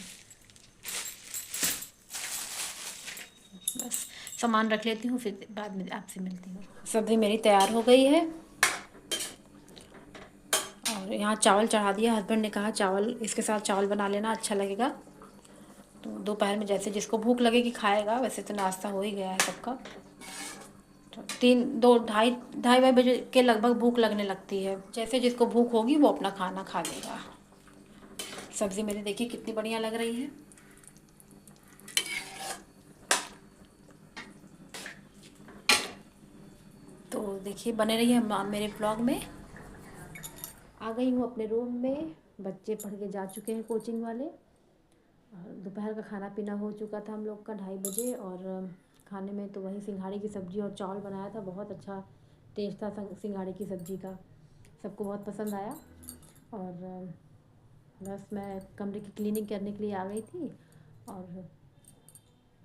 बस सामान रख लेती हूँ, फिर बाद में आपसे मिलती हूँ। सब्ज़ी मेरी तैयार हो गई है, और यहाँ चावल चढ़ा दिया। हस्बैंड ने कहा चावल इसके साथ चावल बना लेना, अच्छा लगेगा। तो दोपहर में जैसे जिसको भूख लगेगी खाएगा, वैसे तो नाश्ता हो ही गया है सबका। तो 2-2 ढाई बजे के लगभग भूख लगने लगती है। जैसे जिसको भूख होगी वो अपना खाना खा लेगा। सब्ज़ी मेरी देखिए कितनी बढ़िया लग रही है। तो देखिए बने रहिए मेरे ब्लॉग में। आ गई हूँ अपने रूम में। बच्चे पढ़ के जा चुके हैं कोचिंग वाले, और दोपहर का खाना पीना हो चुका था हम लोग का 2:30 बजे। और खाने में तो वही सिंघाड़े की सब्ज़ी और चावल बनाया था, बहुत अच्छा टेस्ट था सिंघाड़े की सब्ज़ी का, सबको बहुत पसंद आया। और बस मैं कमरे की क्लीनिंग करने के लिए आ गई थी, और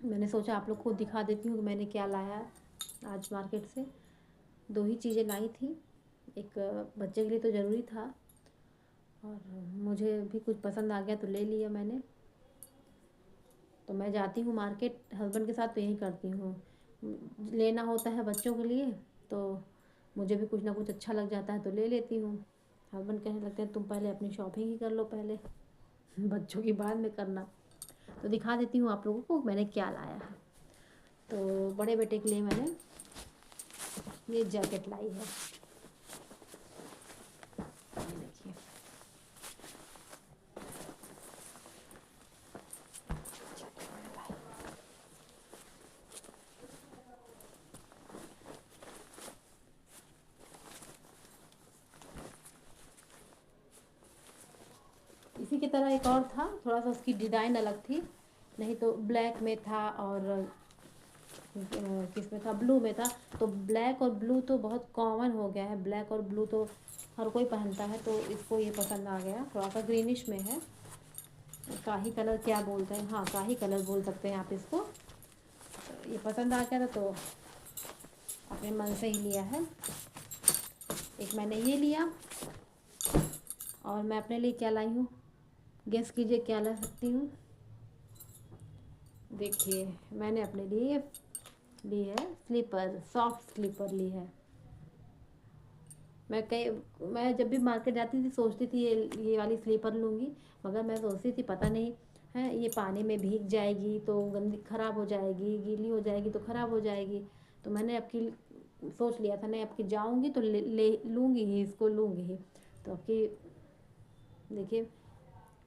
मैंने सोचा आप लोग को दिखा देती हूँ कि मैंने क्या लाया आज मार्केट से। 2 ही चीज़ें लाई थी, एक बच्चे के लिए तो ज़रूरी था, और मुझे भी कुछ पसंद आ गया तो ले लिया मैंने। तो मैं जाती हूँ मार्केट हस्बैंड के साथ, तो यही करती हूँ, लेना होता है बच्चों के लिए, तो मुझे भी कुछ ना कुछ अच्छा लग जाता है तो ले लेती हूँ। हस्बैंड कहने लगते हैं तुम पहले अपनी शॉपिंग ही कर लो पहले, बच्चों की बाद में करना। तो दिखा देती हूँ आप लोगों को मैंने क्या लाया है। तो बड़े बेटे के लिए मैंने ये जैकेट लाई है, ये देखिए। इसी की तरह एक और था, थोड़ा सा उसकी डिज़ाइन अलग थी, नहीं तो ब्लैक में था और किस में था, ब्लू में था। तो ब्लैक और ब्लू तो बहुत कॉमन हो गया है, ब्लैक और ब्लू तो हर कोई पहनता है, तो इसको ये पसंद आ गया। थोड़ा सा ग्रीनिश में है, काही कलर क्या बोलते हैं, हाँ काही कलर बोल सकते हैं आप इसको। तो ये पसंद आ गया था तो अपने मन से ही लिया है। एक मैंने ये लिया, और मैं अपने लिए क्या लाई हूँ, गेस कीजिए क्या ला सकती हूँ। देखिए मैंने अपने लिए ली है स्लीपर, सॉफ्ट स्लीपर ली है। मैं जब भी मार्केट जाती थी सोचती थी ये वाली स्लीपर लूँगी, मगर मैं सोचती थी पता नहीं है ये पानी में भीग जाएगी तो गंदी ख़राब हो जाएगी, गीली हो जाएगी तो ख़राब हो जाएगी। तो मैंने आपकी सोच लिया था नहीं, आपकी जाऊँगी तो ले लूँगी ही, इसको लूँगी ही। तो आपकी देखिए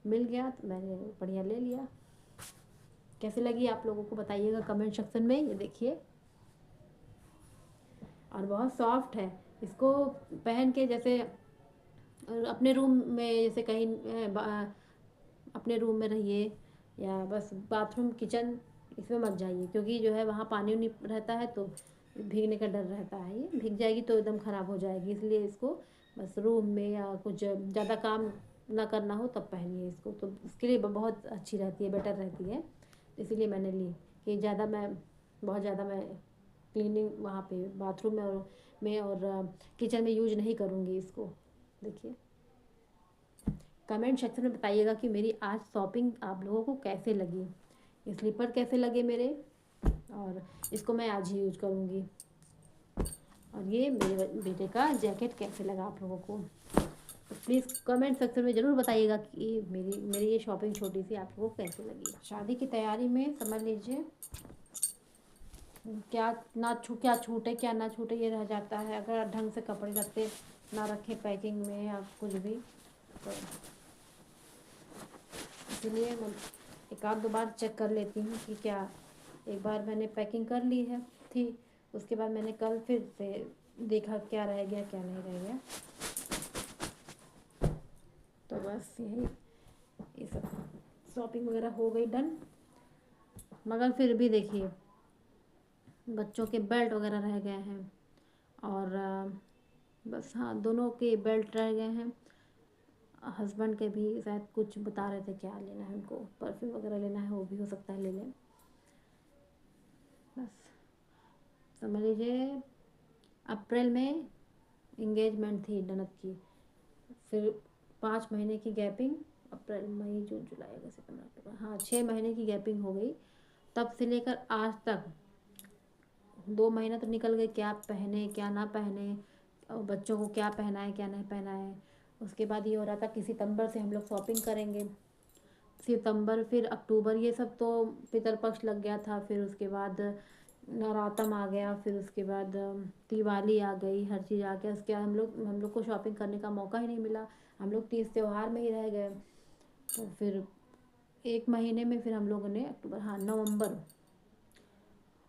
मिल गया तो मैंने बढ़िया ले लिया। कैसी लगी आप लोगों को बताइएगा कमेंट सेक्शन में। ये देखिए, और बहुत सॉफ्ट है, इसको पहन के जैसे अपने रूम में जैसे कहीं अपने रूम में रहिए, या बस बाथरूम किचन इसमें मत जाइए, क्योंकि जो है वहाँ पानी उनी रहता है तो भीगने का डर रहता है, ये भीग जाएगी तो एकदम ख़राब हो जाएगी। इसलिए इसको बस रूम में या कुछ ज़्यादा काम ना करना हो तब पहनिए इसको, तो इसके लिए बहुत अच्छी रहती है, बेटर रहती है। इसीलिए मैंने ली कि बहुत ज़्यादा मैं क्लीनिंग वहाँ पे बाथरूम में और किचन में यूज नहीं करूँगी इसको। देखिए कमेंट सेक्शन में बताइएगा कि मेरी आज शॉपिंग आप लोगों को कैसे लगी, ये स्लीपर कैसे लगे मेरे, और इसको मैं आज ही यूज करूँगी। और ये मेरे बेटे का जैकेट कैसे लगा आप लोगों को, तो प्लीज़ कमेंट सेक्शन में ज़रूर बताइएगा कि मेरी ये शॉपिंग छोटी सी आप लोगों को कैसे लगी। शादी की तैयारी में समझ लीजिए क्या छूटे क्या ना छूटे ये रह जाता है, अगर ढंग से कपड़े रखते ना रखे पैकिंग में या कुछ भी, तो इसलिए मैं एक आध दो बार चेक कर लेती हूँ कि क्या। एक बार मैंने पैकिंग कर ली थी, उसके बाद मैंने कल फिर से देखा क्या रह गया क्या नहीं रह गया। तो बस ये सब शॉपिंग वगैरह हो गई डन। मगर फिर भी देखिए बच्चों के बेल्ट वगैरह रह गए हैं, और बस हाँ दोनों के बेल्ट रह गए हैं। हस्बैंड के भी शायद कुछ बता रहे थे क्या लेना है उनको, परफ्यूम वगैरह लेना है, वो भी हो सकता है ले लें। बस समझ लीजिए अप्रैल में इंगेजमेंट थी ननद की, फिर 5 महीने की गैपिंग, अप्रैल मई जून जुलाई अगस्त सितंबर अक्टूबर, हाँ 6 महीने की गैपिंग हो गई। तब से लेकर आज तक 2 महीना तो निकल गए, क्या पहने क्या ना पहने, और बच्चों को क्या पहनाए क्या नहीं पहनाए। उसके बाद ये हो रहा था कि सितंबर से हम लोग शॉपिंग करेंगे, सितंबर फिर अक्टूबर ये सब तो पितरपक्ष लग गया था, फिर उसके बाद नवरातम आ गया, फिर उसके बाद दिवाली आ गई, हर चीज़ आ गया। उसके बाद हम लोग को शॉपिंग करने का मौका ही नहीं मिला, हम लोग तीज त्यौहार में ही रह गए। तो फिर 1 महीने में फिर हम लोगों ने अक्टूबर, हाँ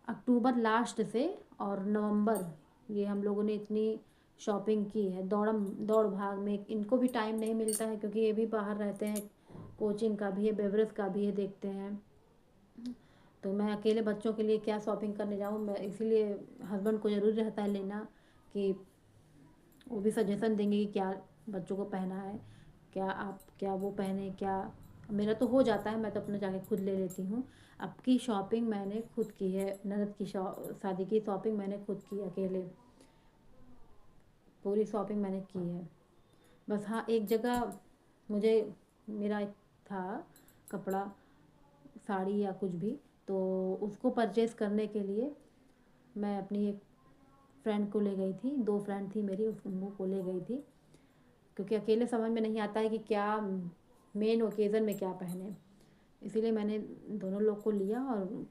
अक्टूबर लास्ट से और नवंबर, ये हम लोगों ने इतनी शॉपिंग की है। दौड़ भाग में इनको भी टाइम नहीं मिलता है, क्योंकि ये भी बाहर रहते हैं, कोचिंग का भी है, बेवरेज का भी है, देखते हैं। तो मैं अकेले बच्चों के लिए क्या शॉपिंग करने जाऊँ, मैं इसीलिए हस्बैंड को ज़रूरी रहता है लेना, कि वो भी सजेशन देंगे कि क्या बच्चों को पहना है, क्या वो पहने क्या। मेरा तो हो जाता है, मैं तो अपना जाके खुद ले लेती हूँ। अब की शॉपिंग मैंने खुद की है, ननद की शादी की शॉपिंग मैंने खुद की अकेले, पूरी शॉपिंग मैंने की है। बस हाँ, एक जगह मुझे, मेरा एक था कपड़ा, साड़ी या कुछ भी, तो उसको परचेज़ करने के लिए मैं अपनी एक फ्रेंड को ले गई थी, 2 फ्रेंड थी मेरी, उस उनको को ले गई थी, क्योंकि अकेले समझ में नहीं आता है कि क्या मेन ओकेज़न में क्या पहने। इसीलिए मैंने दोनों लोग को लिया और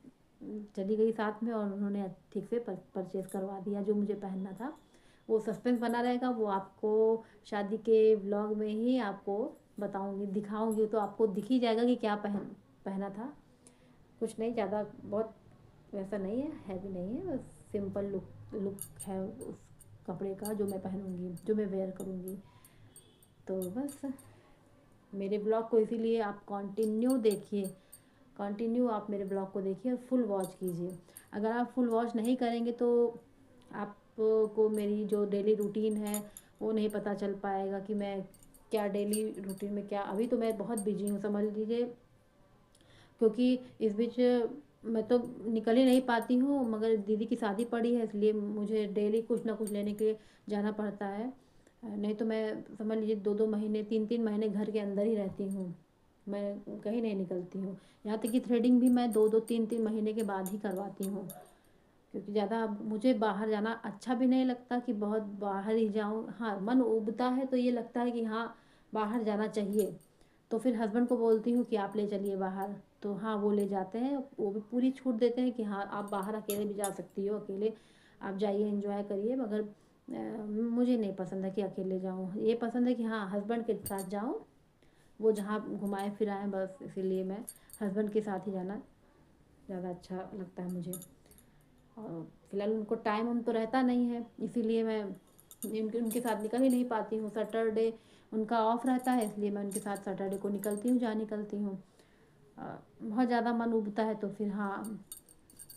चली गई साथ में, और उन्होंने ठीक से परचेज़ करवा दिया जो मुझे पहनना था। वो सस्पेंस बना रहेगा, वो आपको शादी के व्लॉग में ही आपको बताऊंगी, दिखाऊंगी, तो आपको दिख ही जाएगा कि क्या पहना था। कुछ नहीं ज़्यादा, बहुत वैसा नहीं है, हैवी नहीं है, बस सिंपल लुक है उस कपड़े का जो मैं पहनूंगी, जो मैं वेयर करूंगी। तो बस मेरे ब्लॉग को इसीलिए आप कंटिन्यू देखिए, कंटिन्यू आप मेरे ब्लॉग को देखिए और फुल वॉच कीजिए। अगर आप फुल वॉच नहीं करेंगे तो आपको मेरी जो डेली रूटीन है वो नहीं पता चल पाएगा कि मैं क्या डेली रूटीन में क्या। अभी तो मैं बहुत बिजी हूँ समझ लीजिए, क्योंकि इस बीच मैं तो निकल ही नहीं पाती हूँ, मगर दीदी की शादी पड़ी है, इसलिए मुझे डेली कुछ ना कुछ लेने के लिए जाना पड़ता है। नहीं तो मैं समझ लीजिए 2-2 महीने, 3-3 महीने घर के अंदर ही रहती हूँ, मैं कहीं नहीं निकलती हूँ। यहाँ तक कि थ्रेडिंग भी मैं 2-2 3-3 महीने के बाद ही करवाती हूँ, क्योंकि ज़्यादा मुझे बाहर जाना अच्छा भी नहीं लगता कि बहुत बाहर ही जाऊँ। हाँ, मन उबता है तो ये लगता है कि हाँ बाहर जाना चाहिए, तो फिर हस्बैंड को बोलती हूँ कि आप ले चलिए बाहर, तो हाँ वो ले जाते हैं, वो भी पूरी छूट देते हैं कि हाँ आप बाहर अकेले भी जा सकती हो, अकेले आप जाइए एंजॉय करिए। मगर मुझे नहीं पसंद है कि अकेले जाऊँ, ये पसंद है कि हाँ हस्बैंड के साथ जाऊँ, वो जहाँ घुमाए फिराएं, बस इसीलिए मैं हस्बैंड के साथ ही जाना ज़्यादा अच्छा लगता है मुझे। और फिलहाल उनको टाइम हम तो रहता नहीं है, इसीलिए मैं उनके साथ निकल ही नहीं पाती हूँ। सैटरडे उनका ऑफ रहता है, इसलिए मैं उनके साथ सैटरडे को निकलती हूँ, जहाँ निकलती हूँ। बहुत ज़्यादा मन उबता है तो फिर हाँ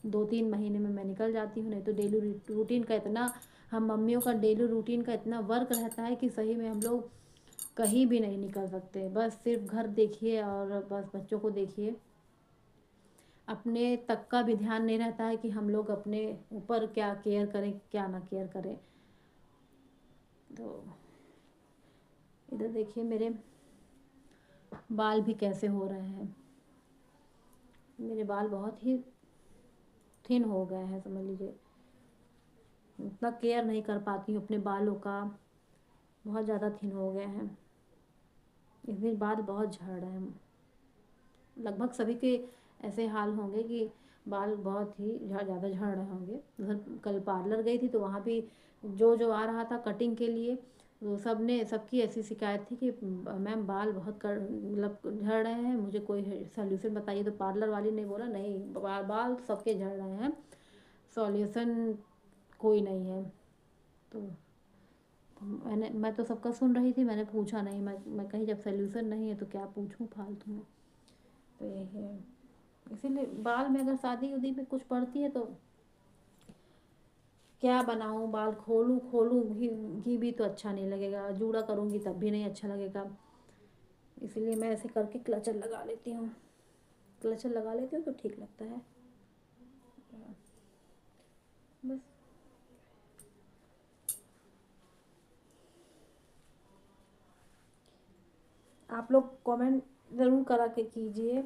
2-3 महीने में मैं निकल जाती हूँ, नहीं तो डेली रूटीन का इतना, हम मम्मियों का डेली रूटीन का इतना वर्क रहता है कि सही में हम लोग कहीं भी नहीं निकल सकते। बस सिर्फ घर देखिए और बस बच्चों को देखिए, अपने तक का भी ध्यान नहीं रहता है कि हम लोग अपने ऊपर क्या केयर करें क्या ना केयर करें। तो इधर देखिए मेरे बाल भी कैसे हो रहे हैं, मेरे बाल बहुत ही थिन हो गए हैं, समझ लीजिए उतना केयर नहीं कर पाती हूँ अपने बालों का, बहुत ज़्यादा थिन हो गए हैं। इस बीच बाल बहुत झड़ रहे हैं, लगभग सभी के ऐसे हाल होंगे कि बाल बहुत ही ज़्यादा झड़ रहे होंगे। उधर कल पार्लर गई थी तो वहाँ भी जो जो आ रहा था कटिंग के लिए, तो सबकी ऐसी शिकायत थी कि मैम बाल बहुत मतलब झड़ रहे हैं, मुझे कोई सॉल्यूशन बताइए। तो पार्लर वाली ने बोला नहीं, बाल सबके झड़ रहे हैं, सॉल्यूशन कोई नहीं है। तो मैं तो सबका सुन रही थी, मैंने पूछा नहीं, मैं कहीं जब सॉल्यूशन नहीं है तो क्या पूछूं फालतू में। तो यही है, इसीलिए बाल में अगर शादी उदी में कुछ पड़ती है तो क्या बनाऊं, बाल खोलूं खोलूं घी भी तो अच्छा नहीं लगेगा, जूड़ा करूंगी तब भी नहीं अच्छा लगेगा। इसलिए मैं ऐसे करके क्लचर लगा लेती हूँ, क्लचर लगा लेती हूँ तो ठीक लगता है। बस आप लोग कमेंट ज़रूर करा के कीजिए,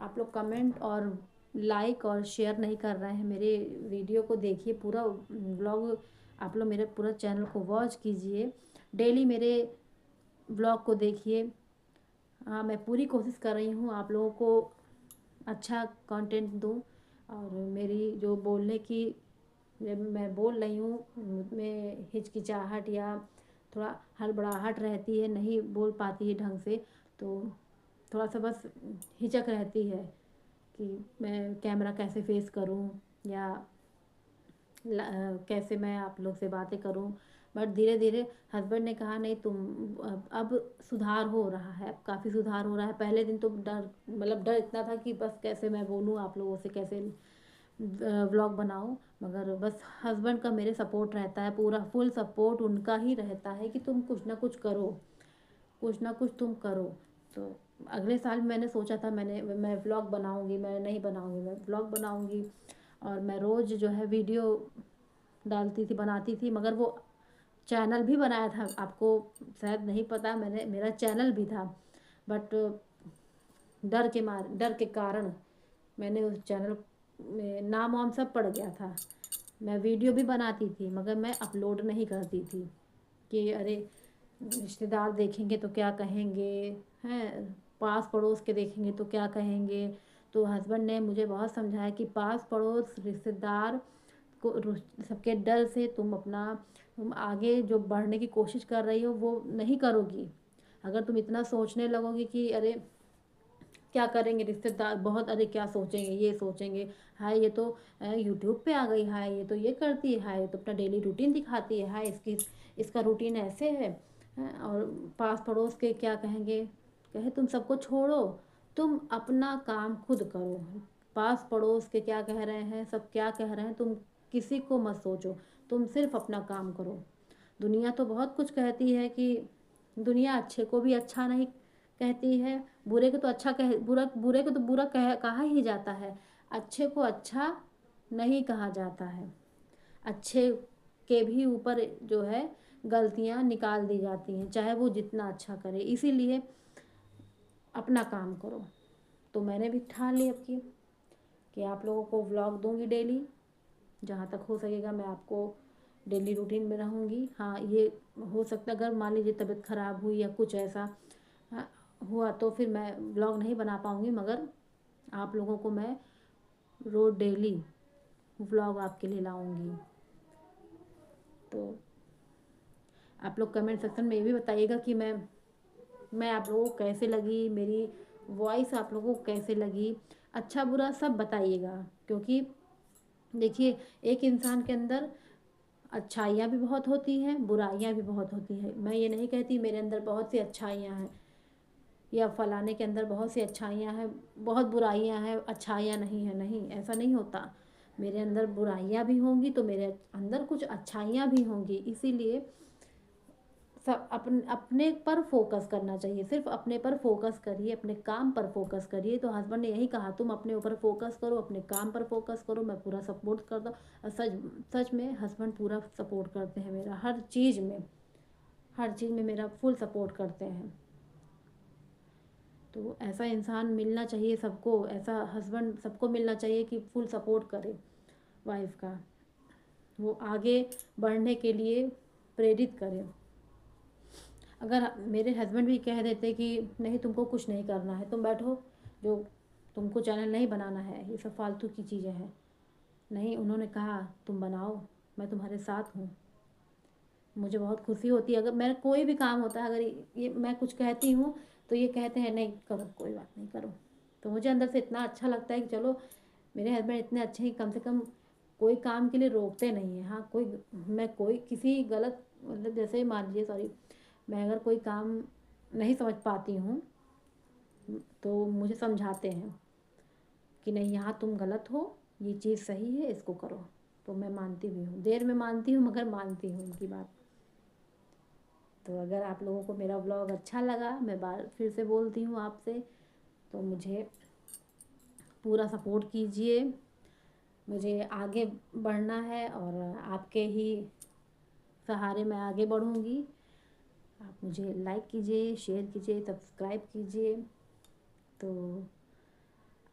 आप लोग कमेंट और लाइक और शेयर नहीं कर रहे हैं मेरे वीडियो को, देखिए पूरा व्लॉग, आप लोग मेरे पूरा चैनल को वॉच कीजिए, डेली मेरे व्लॉग को देखिए। हाँ मैं पूरी कोशिश कर रही हूँ आप लोगों को अच्छा कंटेंट दूँ, और मेरी जो बोलने की, जब मैं बोल रही हूँ में हिचकिचाहट या थोड़ा हड़बड़ाहट रहती है, नहीं बोल पाती है ढंग से, तो थोड़ा सा बस हिचक रहती है कि मैं कैमरा कैसे फेस करूँ या कैसे मैं आप लोग से बातें करूँ। बट धीरे धीरे हस्बैंड ने कहा नहीं तुम अब सुधार हो रहा है, अब काफ़ी सुधार हो रहा है। पहले दिन तो डर, मतलब डर इतना था कि बस कैसे मैं बोलूँ आप लोगों से, कैसे व्लॉग बनाऊँ, मगर बस हस्बैंड का मेरे सपोर्ट रहता है, पूरा फुल सपोर्ट उनका ही रहता है कि तुम कुछ ना कुछ करो, कुछ ना कुछ तुम करो। तो अगले साल मैंने सोचा था मैं व्लॉग बनाऊंगी, मैं नहीं बनाऊंगी, मैं व्लॉग बनाऊंगी, और मैं रोज़ जो है वीडियो डालती थी, बनाती थी, मगर वो चैनल भी बनाया था, आपको शायद नहीं पता, मैंने मेरा चैनल भी था, बट डर के कारण मैंने उस चैनल में नाम वाम सब पड़ गया था। मैं वीडियो भी बनाती थी मगर मैं अपलोड नहीं करती थी कि अरे रिश्तेदार देखेंगे तो क्या कहेंगे, हैं पास पड़ोस के देखेंगे तो क्या कहेंगे। तो हस्बैंड ने मुझे बहुत समझाया कि पास पड़ोस रिश्तेदार को सबके डर से तुम आगे जो बढ़ने की कोशिश कर रही हो वो नहीं करोगी। अगर तुम इतना सोचने लगोगी कि अरे क्या करेंगे रिश्तेदार, बहुत अरे क्या सोचेंगे, ये सोचेंगे, हाय ये तो यूट्यूब पे आ गई, हाय ये तो ये करती है, हाय ये तो अपना डेली रूटीन दिखाती है, हाय इसका रूटीन ऐसे है, और पास पड़ोस के क्या कहेंगे। कहे तुम सबको छोड़ो, तुम अपना काम खुद करो, पास पड़ोस के क्या कह रहे हैं, सब क्या कह रहे हैं, तुम किसी को मत सोचो, तुम सिर्फ अपना काम करो। दुनिया तो बहुत कुछ कहती है कि दुनिया अच्छे को भी अच्छा नहीं कहती है, बुरे को तो अच्छा कह बुरे को तो बुरा कहा ही जाता है, अच्छे को अच्छा नहीं कहा जाता है। अच्छे के भी ऊपर जो है गलतियां निकाल दी जाती हैं, चाहे वो जितना अच्छा करे। इसीलिए अपना काम करो। तो मैंने भी ठान ली अब की कि आप लोगों को व्लॉग दूंगी डेली, जहाँ तक हो सकेगा मैं आपको डेली रूटीन में रहूँगी। हाँ ये हो सकता है अगर मान लीजिए तबीयत ख़राब हुई या कुछ ऐसा हुआ तो फिर मैं व्लॉग नहीं बना पाऊँगी, मगर आप लोगों को मैं रोज़ डेली व्लॉग आपके लिए लाऊँगी। तो आप लोग कमेंट सेक्शन में ये भी बताइएगा कि मैं आप लोगों को कैसे लगी, मेरी वॉइस आप लोगों को कैसे लगी, अच्छा बुरा सब बताइएगा। क्योंकि देखिए एक इंसान के अंदर अच्छाइयाँ भी बहुत होती हैं, बुराइयाँ भी बहुत होती हैं। मैं ये नहीं कहती मेरे अंदर बहुत सी अच्छाइयाँ हैं या फलाने के अंदर बहुत सी अच्छाइयाँ हैं बहुत बुराइयाँ हैं, अच्छाइयाँ नहीं है, नहीं ऐसा नहीं होता। मेरे अंदर बुराइयाँ भी होंगी तो मेरे अंदर कुछ अच्छाइयाँ भी होंगी। इसीलिए सब अपने पर फोकस करना चाहिए, सिर्फ अपने पर फोकस करिए, अपने काम पर फोकस करिए। तो हस्बैंड ने यही कहा तुम अपने ऊपर फोकस करो, अपने काम पर फोकस करो, मैं पूरा सपोर्ट करता हूँ। और सच सच में हस्बैंड पूरा सपोर्ट करते हैं मेरा, हर चीज़ में मेरा फुल सपोर्ट करते हैं। तो ऐसा इंसान मिलना चाहिए सबको, ऐसा हस्बैंड सबको मिलना चाहिए कि फुल सपोर्ट करे वाइफ का, वो आगे बढ़ने के लिए प्रेरित करे। अगर मेरे हस्बैंड भी कह देते कि नहीं तुमको कुछ नहीं करना है, तुम बैठो, जो तुमको चैनल नहीं बनाना है, ये सब फालतू की चीज़ें हैं, नहीं उन्होंने कहा तुम बनाओ, मैं तुम्हारे साथ हूँ। मुझे बहुत खुशी होती है अगर मेरा कोई भी काम होता है, अगर ये मैं कुछ कहती हूँ तो ये कहते हैं नहीं करो, कोई बात नहीं करो। तो मुझे अंदर से इतना अच्छा लगता है कि चलो मेरे हस्बैंड इतने अच्छे हैं, कम से कम कोई काम के लिए रोकते नहीं हैं। हाँ कोई किसी गलत, मतलब जैसे मान लीजिए सॉरी, मैं अगर कोई काम नहीं समझ पाती हूँ तो मुझे समझाते हैं कि नहीं यहाँ तुम गलत हो, ये चीज़ सही है, इसको करो। तो मैं मानती भी हूँ, देर में मानती हूँ मगर मानती हूँ उनकी बात। तो अगर आप लोगों को मेरा व्लॉग अच्छा लगा, मैं बार फिर से बोलती हूँ आपसे, तो मुझे पूरा सपोर्ट कीजिए, मुझे आगे बढ़ना है और आपके ही सहारे मैं आगे बढ़ूँगी। आप मुझे लाइक कीजिए, शेयर कीजिए, सब्सक्राइब कीजिए। तो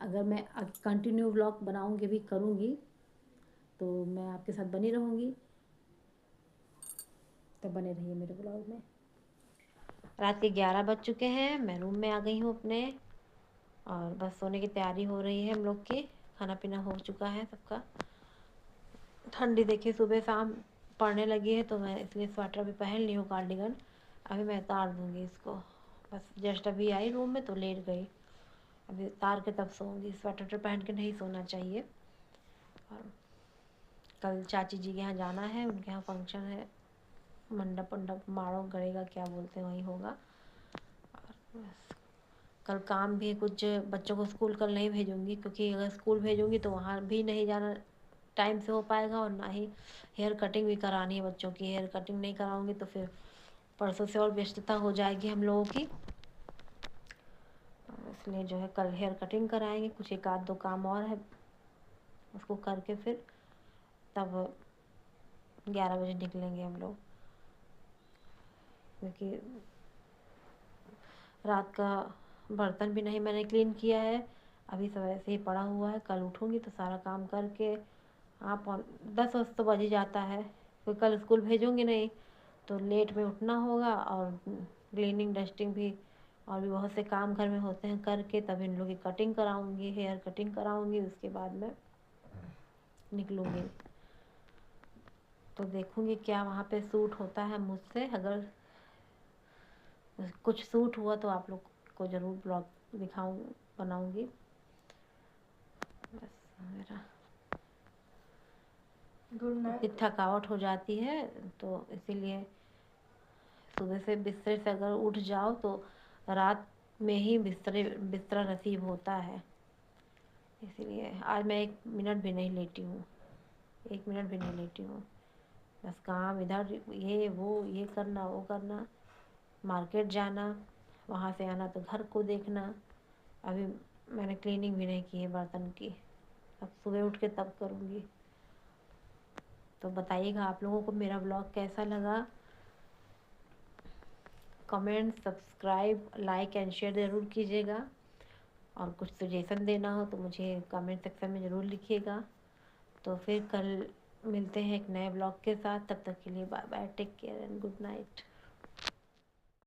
अगर मैं कंटिन्यू व्लॉग बनाऊँगी भी करूँगी तो मैं आपके साथ बनी रहूँगी, तो बने रहिए मेरे व्लॉग में। रात के 11 बज चुके हैं, मैं रूम में आ गई हूँ अपने, और बस सोने की तैयारी हो रही है हम लोग की। खाना पीना हो चुका है सबका। ठंडी देखिए सुबह शाम पड़ने लगी है तो मैं इसलिए स्वेटर भी पहन ली हूँ, कार्डिगन। अभी मैं उतार दूँगी इसको, बस जस्ट अभी आई रूम में तो लेट गई, अभी उतार के तब सोऊंगी। स्वेटर पहन के नहीं सोना चाहिए। और कल चाची जी के यहाँ जाना है, उनके यहाँ फंक्शन है, मंडप वंडप माड़ो गड़ेगा, क्या बोलते हैं, वही होगा। और बस कल काम भी कुछ, बच्चों को स्कूल कल नहीं भेजूँगी, क्योंकि अगर स्कूल भेजूँगी तो वहाँ भी नहीं जाना टाइम से हो पाएगा, और ना ही हेयर कटिंग भी करानी है बच्चों की। हेयर कटिंग नहीं कराऊंगी तो फिर परसों से और व्यस्तता हो जाएगी हम लोगों की। इसलिए जो है कल हेयर कटिंग कराएंगे, कुछ एक आध दो काम और है, उसको करके फिर तब 11 बजे निकलेंगे हम लोग, क्योंकि रात का बर्तन भी नहीं मैंने क्लीन किया है, अभी सब ऐसे ही पड़ा हुआ है। कल उठूँगी तो सारा काम करके, हाँ 10 तो बज ही जाता है, क्योंकि कल स्कूल भेजूँगी नहीं तो लेट में उठना होगा, और क्लीनिंग डस्टिंग भी और भी बहुत से काम घर में होते हैं, करके तब इन लोग की कटिंग कराऊंगी, हेयर कटिंग कराऊंगी, उसके बाद में निकलूँगी। तो देखूँगी क्या वहाँ पे सूट होता है मुझसे, अगर कुछ सूट हुआ तो आप लोग को ज़रूर ब्लॉग बनाऊँगी। बस मेरा थकावट हो जाती है, तो इसीलिए सुबह से बिस्तर से अगर उठ जाओ तो रात में ही बिस्तरा नसीब होता है। इसीलिए आज मैं 1 मिनट भी नहीं लेटी हूँ, 1 मिनट भी नहीं लेटी हूँ। बस काम इधर, ये वो, ये करना वो करना, मार्केट जाना, वहाँ से आना तो घर को देखना। अभी मैंने क्लीनिंग भी नहीं की है बर्तन की, अब सुबह उठ के तब करूँगी। तो बताइएगा आप लोगों को मेरा ब्लॉग कैसा लगा। Comment, subscribe, like and share ज़रूर कीजिएगा, और कुछ सजेशन देना हो तो मुझे कमेंट सेक्शन में ज़रूर लिखिएगा। तो फिर कल मिलते हैं एक नए ब्लॉग के साथ, तब तक के लिए bye bye, take care and good night.